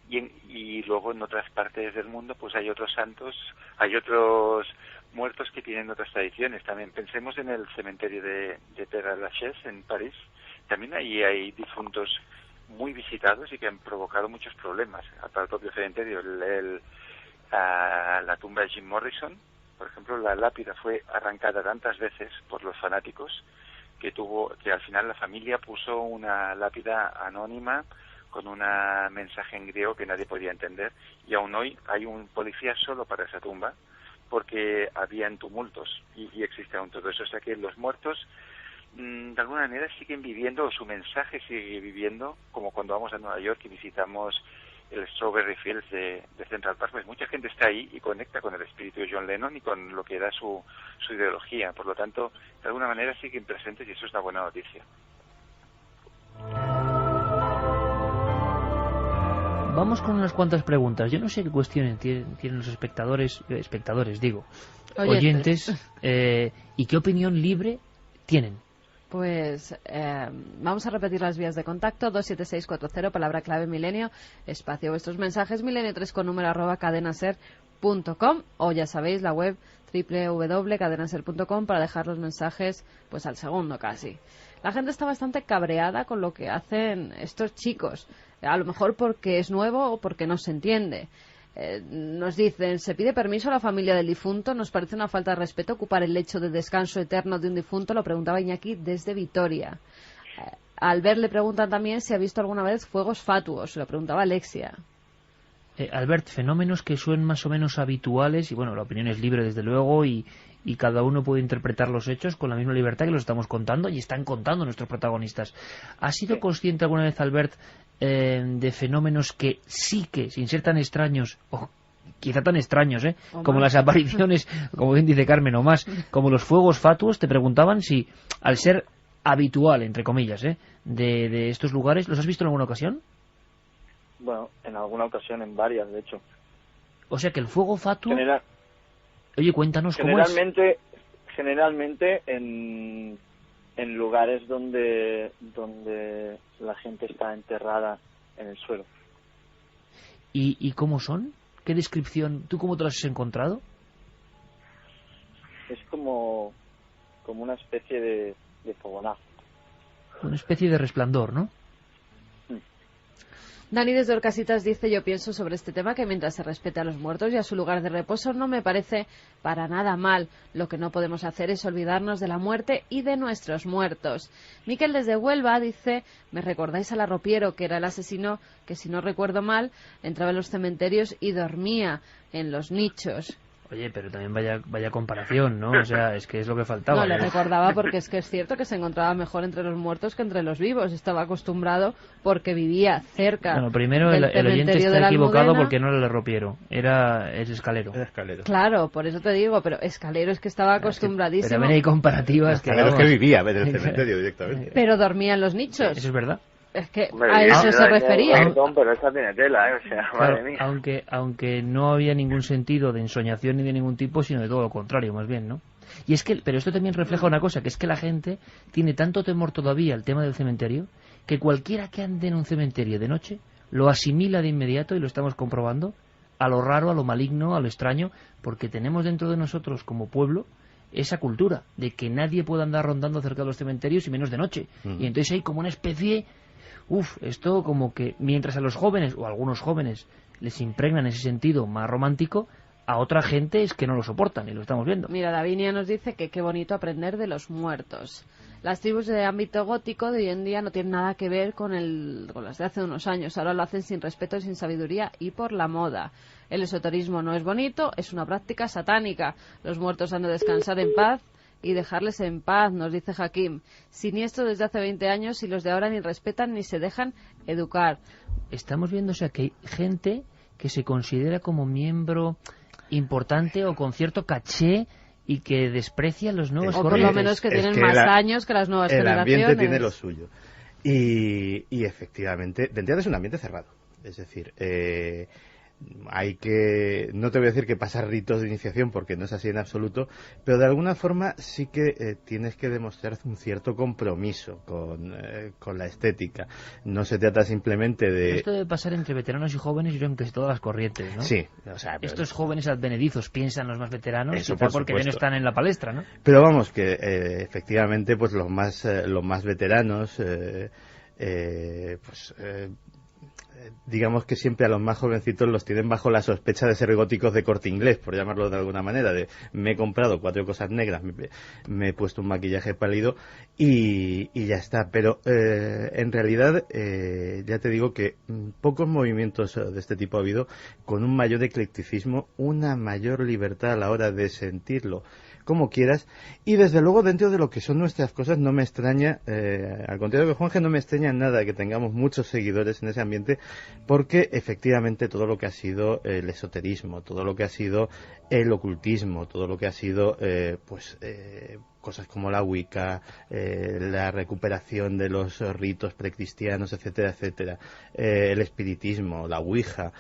Y luego en otras partes del mundo pues hay otros santos, hay otros muertos que tienen otras tradiciones también. Pensemos en el cementerio de Père-Lachaise en París, también ahí hay difuntos muy visitados y que han provocado muchos problemas para el propio cementerio. La tumba de Jim Morrison, por ejemplo, la lápida fue arrancada tantas veces por los fanáticos que al final la familia puso una lápida anónima con un mensaje en griego que nadie podía entender, y aún hoy hay un policía solo para esa tumba porque habían tumultos y existe aún todo eso. O sea que los muertos de alguna manera siguen viviendo, o su mensaje sigue viviendo, como cuando vamos a Nueva York y visitamos el Strawberry Fields de Central Park. Pues mucha gente está ahí y conecta con el espíritu de John Lennon y con lo que era su ideología. Por lo tanto, de alguna manera siguen presentes, y eso es una buena noticia. Vamos con unas cuantas preguntas. Yo no sé qué cuestiones tienen los oyentes, y qué opinión libre tienen. Pues vamos a repetir las vías de contacto: 27640, palabra clave milenio, espacio vuestros mensajes, milenio3 con número @cadenaser.com, o ya sabéis, la web www.cadenaser.com para dejar los mensajes pues al segundo casi. La gente está bastante cabreada con lo que hacen estos chicos, a lo mejor porque es nuevo o porque no se entiende. Nos dicen, se pide permiso a la familia del difunto, nos parece una falta de respeto ocupar el lecho de descanso eterno de un difunto. Lo preguntaba Iñaki desde Vitoria. A Albert le preguntan también si ha visto alguna vez fuegos fatuos, lo preguntaba Alexia. Albert, fenómenos que son más o menos habituales, y bueno, la opinión es libre desde luego, y cada uno puede interpretar los hechos con la misma libertad que los estamos contando y están contando nuestros protagonistas. ¿Has sido consciente alguna vez, Albert, de fenómenos que sí que, sin ser tan extraños, o quizá tan extraños, como las apariciones, como bien dice Carmen, o más, como los fuegos fatuos, te preguntaban si, al ser habitual, entre comillas, de estos lugares, ¿los has visto en alguna ocasión? Bueno, en alguna ocasión, en varias, de hecho. O sea que el fuego fatuo... Oye, cuéntanos cómo es. Generalmente en lugares donde la gente está enterrada en el suelo. ¿Y cómo son? ¿Qué descripción? ¿Tú cómo te las has encontrado? es como una especie de fogonazo. Una especie de resplandor, ¿no? Dani desde Orcasitas dice: yo pienso sobre este tema que mientras se respete a los muertos y a su lugar de reposo no me parece para nada mal. Lo que no podemos hacer es olvidarnos de la muerte y de nuestros muertos. Miquel desde Huelva dice: me recordáis al arropiero, que era el asesino que, si no recuerdo mal, entraba en los cementerios y dormía en los nichos. Oye, pero también vaya comparación, ¿no? O sea, es que es lo que faltaba. No, le recordaba porque es que es cierto que se encontraba mejor entre los muertos que entre los vivos. Estaba acostumbrado porque vivía cerca. Bueno, primero el oyente está equivocado porque no era el arropiero, era el escalero. Claro, por eso te digo, pero escalero es que estaba acostumbradísimo. Pero también hay comparativas que... Escalero es que vivía en el cementerio directamente. Pero dormía en los nichos. Eso es verdad. Es que a eso se refería. Pero esa tiene tela, o sea, claro, madre mía. aunque no había ningún sentido de ensoñación ni de ningún tipo, sino de todo lo contrario, más bien, ¿no? Y es que, pero esto también refleja una cosa, que es que la gente tiene tanto temor todavía al tema del cementerio, que cualquiera que ande en un cementerio de noche lo asimila de inmediato, y lo estamos comprobando, a lo raro, a lo maligno, a lo extraño, porque tenemos dentro de nosotros como pueblo esa cultura de que nadie puede andar rondando cerca de los cementerios y menos de noche. Y entonces hay como una especie... esto como que mientras a los jóvenes, o a algunos jóvenes, les impregnan ese sentido más romántico, a otra gente es que no lo soportan, y lo estamos viendo. Mira, Davinia nos dice que qué bonito aprender de los muertos. Las tribus de ámbito gótico de hoy en día no tienen nada que ver con las de hace unos años. Ahora lo hacen sin respeto y sin sabiduría y por la moda. El esoterismo no es bonito, es una práctica satánica. Los muertos han de descansar en paz y dejarles en paz, nos dice Hakim. Siniestro desde hace 20 años, y los de ahora ni respetan ni se dejan educar. Estamos viendo, o sea, que hay gente que se considera como miembro importante o con cierto caché y que desprecia los nuevos corrientes. O por lo menos que tienen más años que las nuevas generaciones. El ambiente tiene lo suyo. Y efectivamente, de entrada es un ambiente cerrado. Es decir, hay que, no te voy a decir que pasar ritos de iniciación porque no es así en absoluto, pero de alguna forma sí que tienes que demostrar un cierto compromiso con la estética. No se trata simplemente de... Esto debe pasar entre veteranos y jóvenes, y en casi todas las corrientes, ¿no? Sí. O sea, estos jóvenes advenedizos piensan los más veteranos, eso quizá porque no están en la palestra, ¿no? Pero vamos, que efectivamente pues los más veteranos digamos que siempre a los más jovencitos los tienen bajo la sospecha de ser góticos de Corte Inglés, por llamarlo de alguna manera, de me he comprado 4 cosas negras, me he puesto un maquillaje pálido y ya está. Pero en realidad ya te digo que pocos movimientos de este tipo ha habido con un mayor eclecticismo, una mayor libertad a la hora de sentirlo como quieras, y desde luego dentro de lo que son nuestras cosas no me extraña, al contrario que Juanje, no me extraña nada que tengamos muchos seguidores en ese ambiente, porque efectivamente todo lo que ha sido el esoterismo, todo lo que ha sido el ocultismo, todo lo que ha sido cosas como la Wicca, la recuperación de los ritos precristianos, etcétera, etcétera, el espiritismo, la Ouija,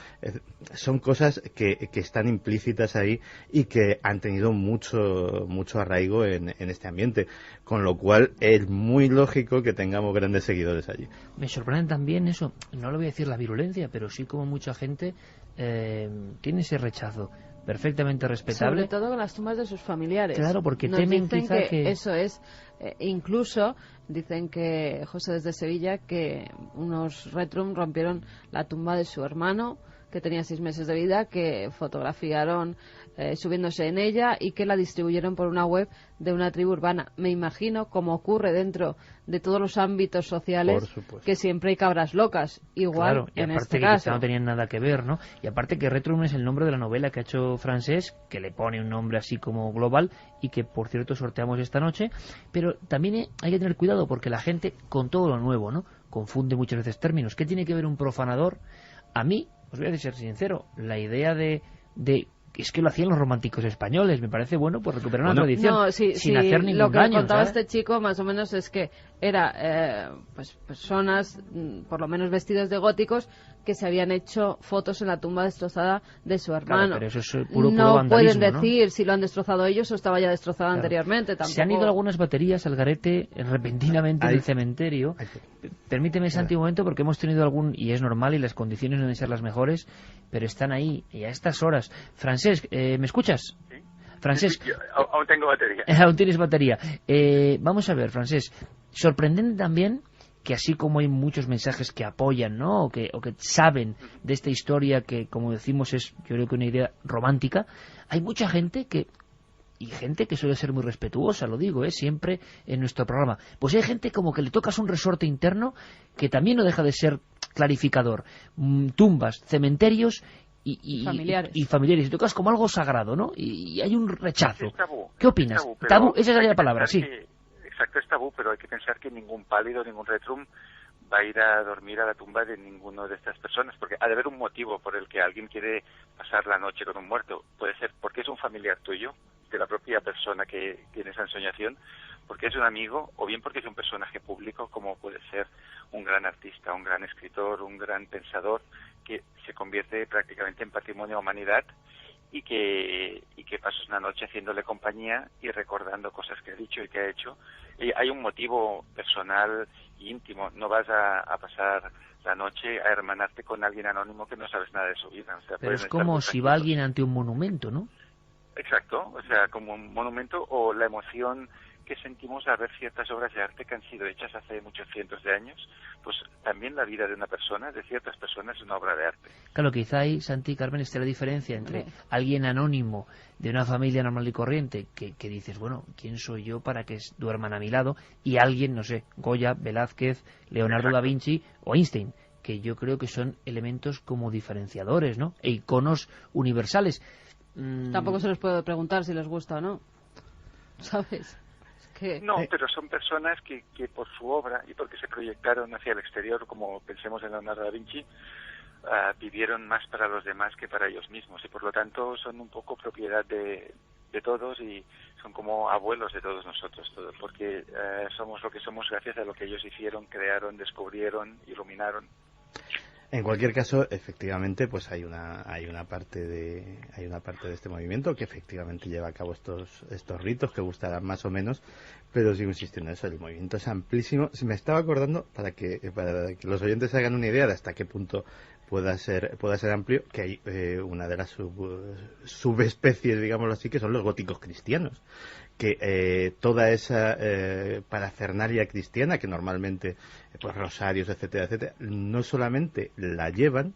son cosas que están implícitas ahí y que han tenido mucho arraigo en este ambiente, con lo cual es muy lógico que tengamos grandes seguidores allí. Me sorprende también eso, no le voy a decir la virulencia, pero sí como mucha gente tiene ese rechazo perfectamente respetable. Sobre todo con las tumbas de sus familiares. Claro, porque nos temen dicen quizá que... Eso es, incluso dicen que José desde Sevilla, que unos Retrum rompieron la tumba de su hermano, que tenía 6 meses de vida, que fotografiaron subiéndose en ella y que la distribuyeron por una web de una tribu urbana. Me imagino, como ocurre dentro de todos los ámbitos sociales, que siempre hay cabras locas, igual claro, y en aparte este que caso. No tenían nada que ver, ¿no? Y aparte que Retrum es el nombre de la novela que ha hecho Francés, que le pone un nombre así como global y que, por cierto, sorteamos esta noche. Pero también hay que tener cuidado porque la gente, con todo lo nuevo, ¿no?, confunde muchas veces términos. ¿Qué tiene que ver un profanador? A mí, os voy a ser sincero, la idea de es que lo hacían los románticos españoles, me parece bueno pues recuperar una tradición sin hacer ningún lo que daño, contaba ¿sabes? Este chico más o menos es que era pues personas por lo menos vestidos de góticos que se habían hecho fotos en la tumba destrozada de su hermano. Claro, pero eso es puro no vandalismo, pueden decir si lo han destrozado ellos o estaba ya destrozado anteriormente. Tampoco... Se han ido algunas baterías al garete repentinamente del cementerio. Permíteme, Santi, un momento, porque hemos tenido y es normal y las condiciones no deben ser las mejores, pero están ahí y a estas horas. Francesc, ¿me escuchas? Sí. Francés, Sí, aún tengo batería. Aún tienes batería. Vamos a ver, Francés, sorprendente también que así como hay muchos mensajes que apoyan, ¿no? o que saben de esta historia que, como decimos, es yo creo que una idea romántica, hay mucha gente que suele ser muy respetuosa, lo digo, siempre en nuestro programa. Pues hay gente como que le tocas un resorte interno que también no deja de ser clarificador. Tumbas, cementerios y familiares. Y tocas como algo sagrado, ¿no? Y hay un rechazo. Es tabú. ¿Qué opinas? Tabú, esa sería la palabra, sí. Exacto, es tabú, pero hay que pensar que ningún pálido, ningún retrum va a ir a dormir a la tumba de ninguno de estas personas, porque ha de haber un motivo por el que alguien quiere pasar la noche con un muerto. Puede ser porque es un familiar tuyo, de la propia persona que tiene esa ensoñación, porque es un amigo, o bien porque es un personaje público, como puede ser un gran artista, un gran escritor, un gran pensador, que se convierte prácticamente en patrimonio de la humanidad y que pasas una noche haciéndole compañía y recordando cosas que ha dicho y que ha hecho. Y hay un motivo personal e íntimo. No vas a pasar la noche a hermanarte con alguien anónimo que no sabes nada de su vida. O sea, pero es como si va alguien ante un monumento, ¿no? Exacto, o sea, como un monumento, o la emoción que sentimos al ver ciertas obras de arte que han sido hechas hace muchos cientos de años, pues también la vida de una persona, de ciertas personas, es una obra de arte. Claro, quizá ahí, Santi, Carmen, esté la diferencia entre alguien anónimo de una familia normal y corriente que dices, bueno, ¿quién soy yo para que duerman a mi lado? Y alguien, no sé, Goya, Velázquez, Leonardo da Vinci o Einstein, que yo creo que son elementos como diferenciadores, ¿no? E iconos universales. Tampoco se les puede preguntar si les gusta o no, ¿sabes? No, pero son personas que por su obra y porque se proyectaron hacia el exterior, como pensemos en Leonardo da Vinci, vivieron más para los demás que para ellos mismos, y por lo tanto son un poco propiedad de todos, y son como abuelos de todos nosotros, porque somos lo que somos gracias a lo que ellos hicieron, crearon, descubrieron, iluminaron. En cualquier caso, efectivamente, pues hay una parte de este movimiento que efectivamente lleva a cabo estos ritos que gustarán más o menos, pero sigo insistiendo en eso, el movimiento es amplísimo. Me estaba acordando, para que los oyentes se hagan una idea de hasta qué punto pueda ser amplio, que hay una de las subespecies, digámoslo así, que son los góticos cristianos, que toda esa parafernalia cristiana que normalmente, pues rosarios, etcétera, etcétera, no solamente la llevan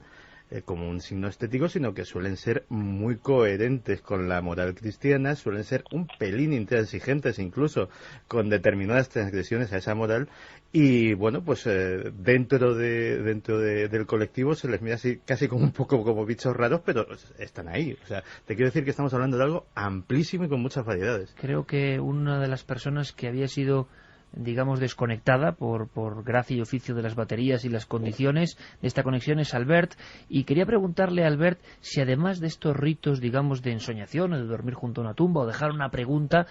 como un signo estético, sino que suelen ser muy coherentes con la moral cristiana, suelen ser un pelín intransigentes incluso con determinadas transgresiones a esa moral, y bueno, pues dentro del colectivo se les mira así casi como un poco como bichos raros, pero están ahí. O sea, te quiero decir que estamos hablando de algo amplísimo y con muchas variedades. Creo que una de las personas que había sido, digamos, desconectada por gracia y oficio de las baterías y las condiciones de esta conexión es Albert, y quería preguntarle a Albert si además de estos ritos, digamos, de ensoñación o de dormir junto a una tumba o dejar una pregunta,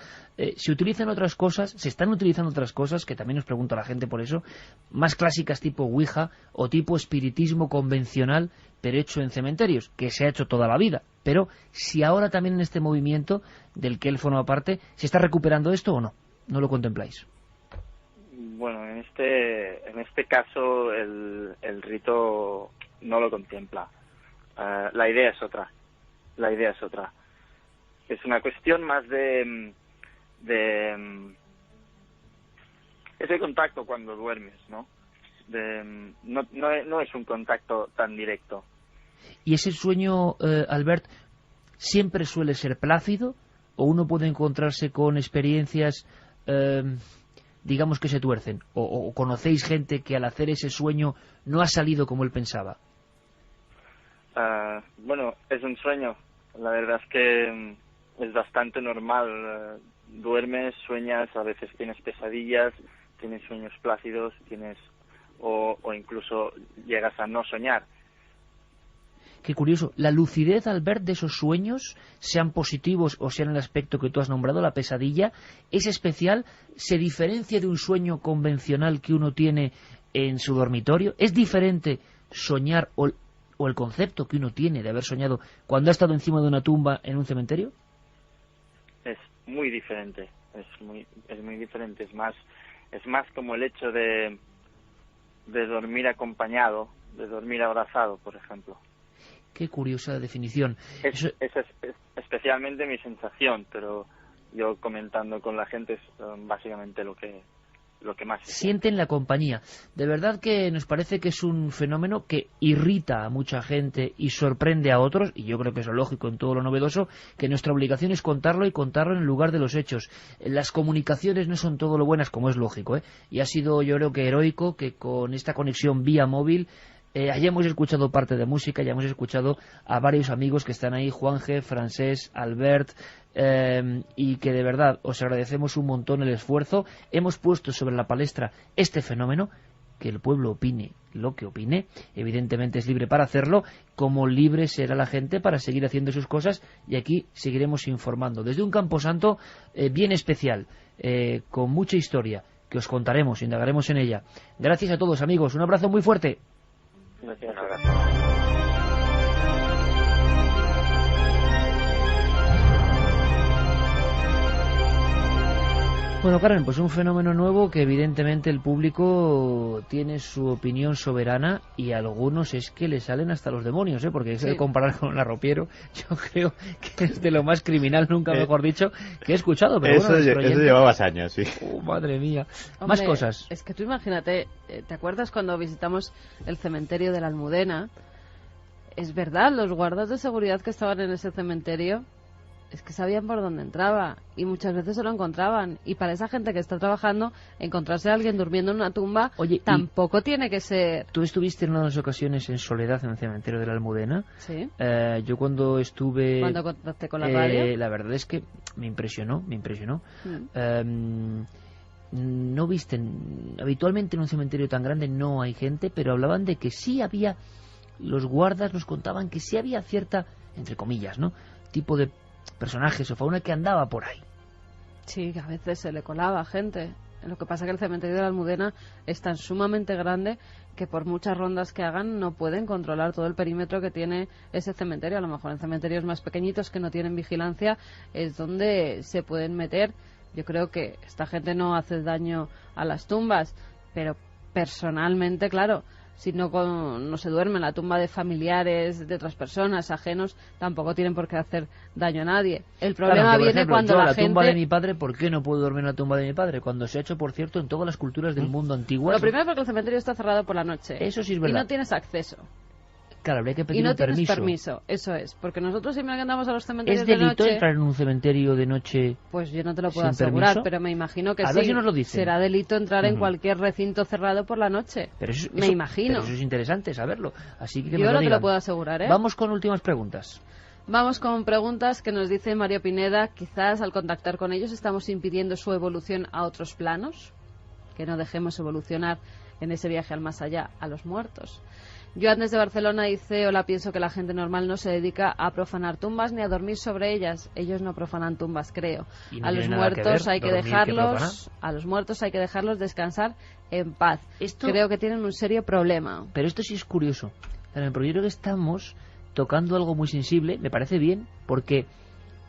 se utilizan otras cosas, se están utilizando otras cosas, que también nos pregunta la gente por eso, más clásicas tipo Ouija o tipo espiritismo convencional pero hecho en cementerios, que se ha hecho toda la vida, pero si ahora también en este movimiento del que él forma parte, ¿se está recuperando esto o no? ¿No lo contempláis? Bueno, en este caso el rito no lo contempla. La idea es otra. Es una cuestión más de ese contacto cuando duermes, ¿no? No es un contacto tan directo. ¿Y ese sueño, Albert, siempre suele ser plácido o uno puede encontrarse con experiencias digamos que se tuercen, o conocéis gente que al hacer ese sueño no ha salido como él pensaba? Bueno, es un sueño. La verdad es que es bastante normal. Duermes, sueñas, a veces tienes pesadillas, tienes sueños plácidos, o incluso llegas a no soñar. Qué curioso. La lucidez, Albert, de esos sueños, sean positivos o sean el aspecto que tú has nombrado, la pesadilla, es especial. ¿Se diferencia de un sueño convencional que uno tiene en su dormitorio? ¿Es diferente soñar o el concepto que uno tiene de haber soñado cuando ha estado encima de una tumba en un cementerio? Es muy diferente. Es muy diferente. Es más como el hecho de dormir acompañado, de dormir abrazado, por ejemplo. Qué curiosa definición. Esa es especialmente mi sensación, pero yo comentando con la gente es básicamente lo que más sienten la compañía. De verdad que nos parece que es un fenómeno que irrita a mucha gente y sorprende a otros, y yo creo que es lo lógico en todo lo novedoso, que nuestra obligación es contarlo y contarlo en lugar de los hechos. Las comunicaciones no son todo lo buenas, como es lógico, y ha sido, yo creo que heroico que con esta conexión vía móvil hayamos escuchado parte de música, hayamos escuchado a varios amigos que están ahí, Juanje, Francés, Albert, y que de verdad os agradecemos un montón el esfuerzo. Hemos puesto sobre la palestra este fenómeno, que el pueblo opine lo que opine, evidentemente es libre para hacerlo, como libre será la gente para seguir haciendo sus cosas, y aquí seguiremos informando desde un camposanto bien especial, con mucha historia, que os contaremos, indagaremos en ella. Gracias a todos, amigos, un abrazo muy fuerte. Gracias. Bueno, Carmen, pues un fenómeno nuevo que evidentemente el público tiene su opinión soberana, y a algunos es que le salen hasta los demonios, porque eso de comparar con un arropiero, yo creo que es de lo más criminal, nunca mejor dicho, que he escuchado. Pero eso, bueno, eso llevabas años, sí. Madre mía. Hombre, más cosas. Es que tú imagínate, ¿te acuerdas cuando visitamos el cementerio de la Almudena? Es verdad, los guardas de seguridad que estaban en ese cementerio es que sabían por dónde entraba, y muchas veces se lo encontraban, y para esa gente que está trabajando, encontrarse a alguien durmiendo en una tumba, tampoco tiene que ser... ¿Tú estuviste en unas ocasiones en soledad en el cementerio de la Almudena? Sí. Yo cuando estuve... ¿Cuándo contacté con la radio? La verdad es que me impresionó. No visten... Habitualmente en un cementerio tan grande no hay gente, pero hablaban de que sí había... Los guardas nos contaban que sí había cierta, entre comillas, ¿no?, tipo de personajes o fauna que andaba por ahí. Sí, que a veces se le colaba gente. Lo que pasa es que el cementerio de la Almudena es tan sumamente grande que por muchas rondas que hagan no pueden controlar todo el perímetro que tiene ese cementerio. A lo mejor en cementerios más pequeñitos que no tienen vigilancia es donde se pueden meter. Yo creo que esta gente no hace daño a las tumbas, pero personalmente, claro, si no se duerme en la tumba de familiares, de otras personas, ajenos, tampoco tienen por qué hacer daño a nadie. El problema viene, ejemplo, cuando yo, la gente... tumba de mi padre, ¿por qué no puedo dormir en la tumba de mi padre? Cuando se ha hecho, por cierto, en todas las culturas del mundo antiguas... Lo primero, porque el cementerio está cerrado por la noche. Eso sí es verdad. Y no tienes acceso. Claro, habría que pedir y no un tienes permiso. Eso es. Porque nosotros siempre que andamos a los cementerios de noche... ¿Es delito entrar en un cementerio de noche? Pues yo no te lo puedo sin asegurar, permiso? pero me imagino que a sí. ver si nos lo dicen. Será delito entrar en cualquier recinto cerrado por la noche. Pero eso, me imagino. Pero eso es interesante saberlo. Así que yo no te lo puedo asegurar, Vamos con últimas preguntas. Vamos con preguntas que nos dice Mario Pineda. Quizás al contactar con ellos estamos impidiendo su evolución a otros planos. Que no dejemos evolucionar en ese viaje al más allá, a los muertos. Joan desde Barcelona dice: hola, pienso que la gente normal no se dedica a profanar tumbas ni a dormir sobre ellas. Ellos no profanan tumbas, creo. A los muertos hay que dejarlos, descansar en paz. Creo que tienen un serio problema. Pero esto sí es curioso, porque yo creo que estamos tocando algo muy sensible. Me parece bien, porque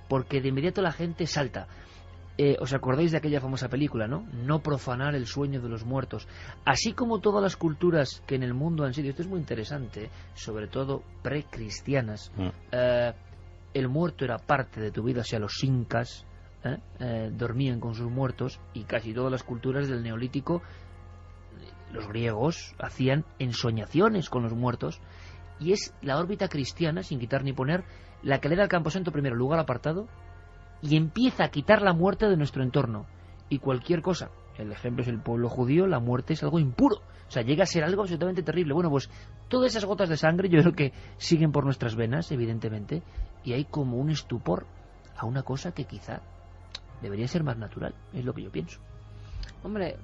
de inmediato la gente salta. ¿Os acordáis de aquella famosa película, no? No profanar el sueño de los muertos. Así como todas las culturas que en el mundo han sido, esto es muy interesante, sobre todo precristianas, el muerto era parte de tu vida. O sea, los incas dormían con sus muertos, y casi todas las culturas del Neolítico, los griegos, hacían ensoñaciones con los muertos, y es la órbita cristiana, sin quitar ni poner, la que le da al camposanto primero lugar apartado, y empieza a quitar la muerte de nuestro entorno y cualquier cosa. El ejemplo es el pueblo judío. La muerte es algo impuro, o sea, llega a ser algo absolutamente terrible. Bueno, pues todas esas gotas de sangre yo creo que siguen por nuestras venas, evidentemente, y hay como un estupor a una cosa que quizá debería ser más natural, es lo que yo pienso. Hombre,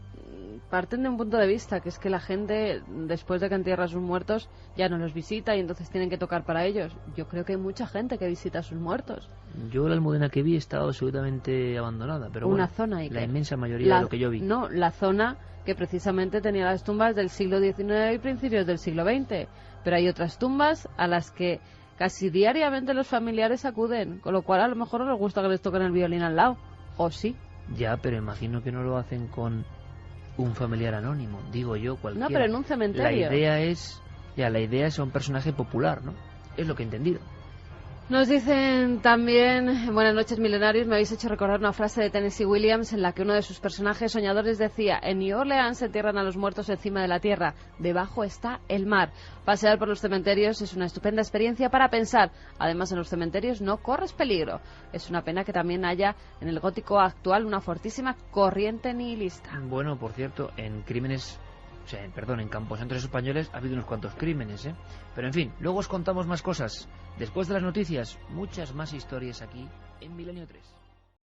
parten de un punto de vista que es que la gente, después de que entierra a sus muertos, ya no los visita y entonces tienen que tocar para ellos. Yo creo que hay mucha gente que visita a sus muertos. Yo la Almudena que vi estaba absolutamente abandonada, pero una bueno, zona la inmensa mayoría de lo que yo vi. No, la zona que precisamente tenía las tumbas del siglo XIX y principios del siglo XX. Pero hay otras tumbas a las que casi diariamente los familiares acuden, con lo cual a lo mejor no les gusta que les toquen el violín al lado. ¿O sí? Ya, pero imagino que no lo hacen con un familiar anónimo, digo yo, cualquiera. No, pero en un cementerio. La idea es un personaje popular, ¿no? Es lo que he entendido. Nos dicen también, buenas noches milenarios, me habéis hecho recordar una frase de Tennessee Williams en la que uno de sus personajes soñadores decía: en New Orleans se entierran a los muertos encima de la tierra, debajo está el mar. Pasear por los cementerios es una estupenda experiencia para pensar. Además, en los cementerios no corres peligro. Es una pena que también haya en el gótico actual una fortísima corriente nihilista. Bueno, por cierto, en en camposantos españoles ha habido unos cuantos crímenes, ¿eh? Pero en fin, luego os contamos más cosas. Después de las noticias, muchas más historias aquí en Milenio 3.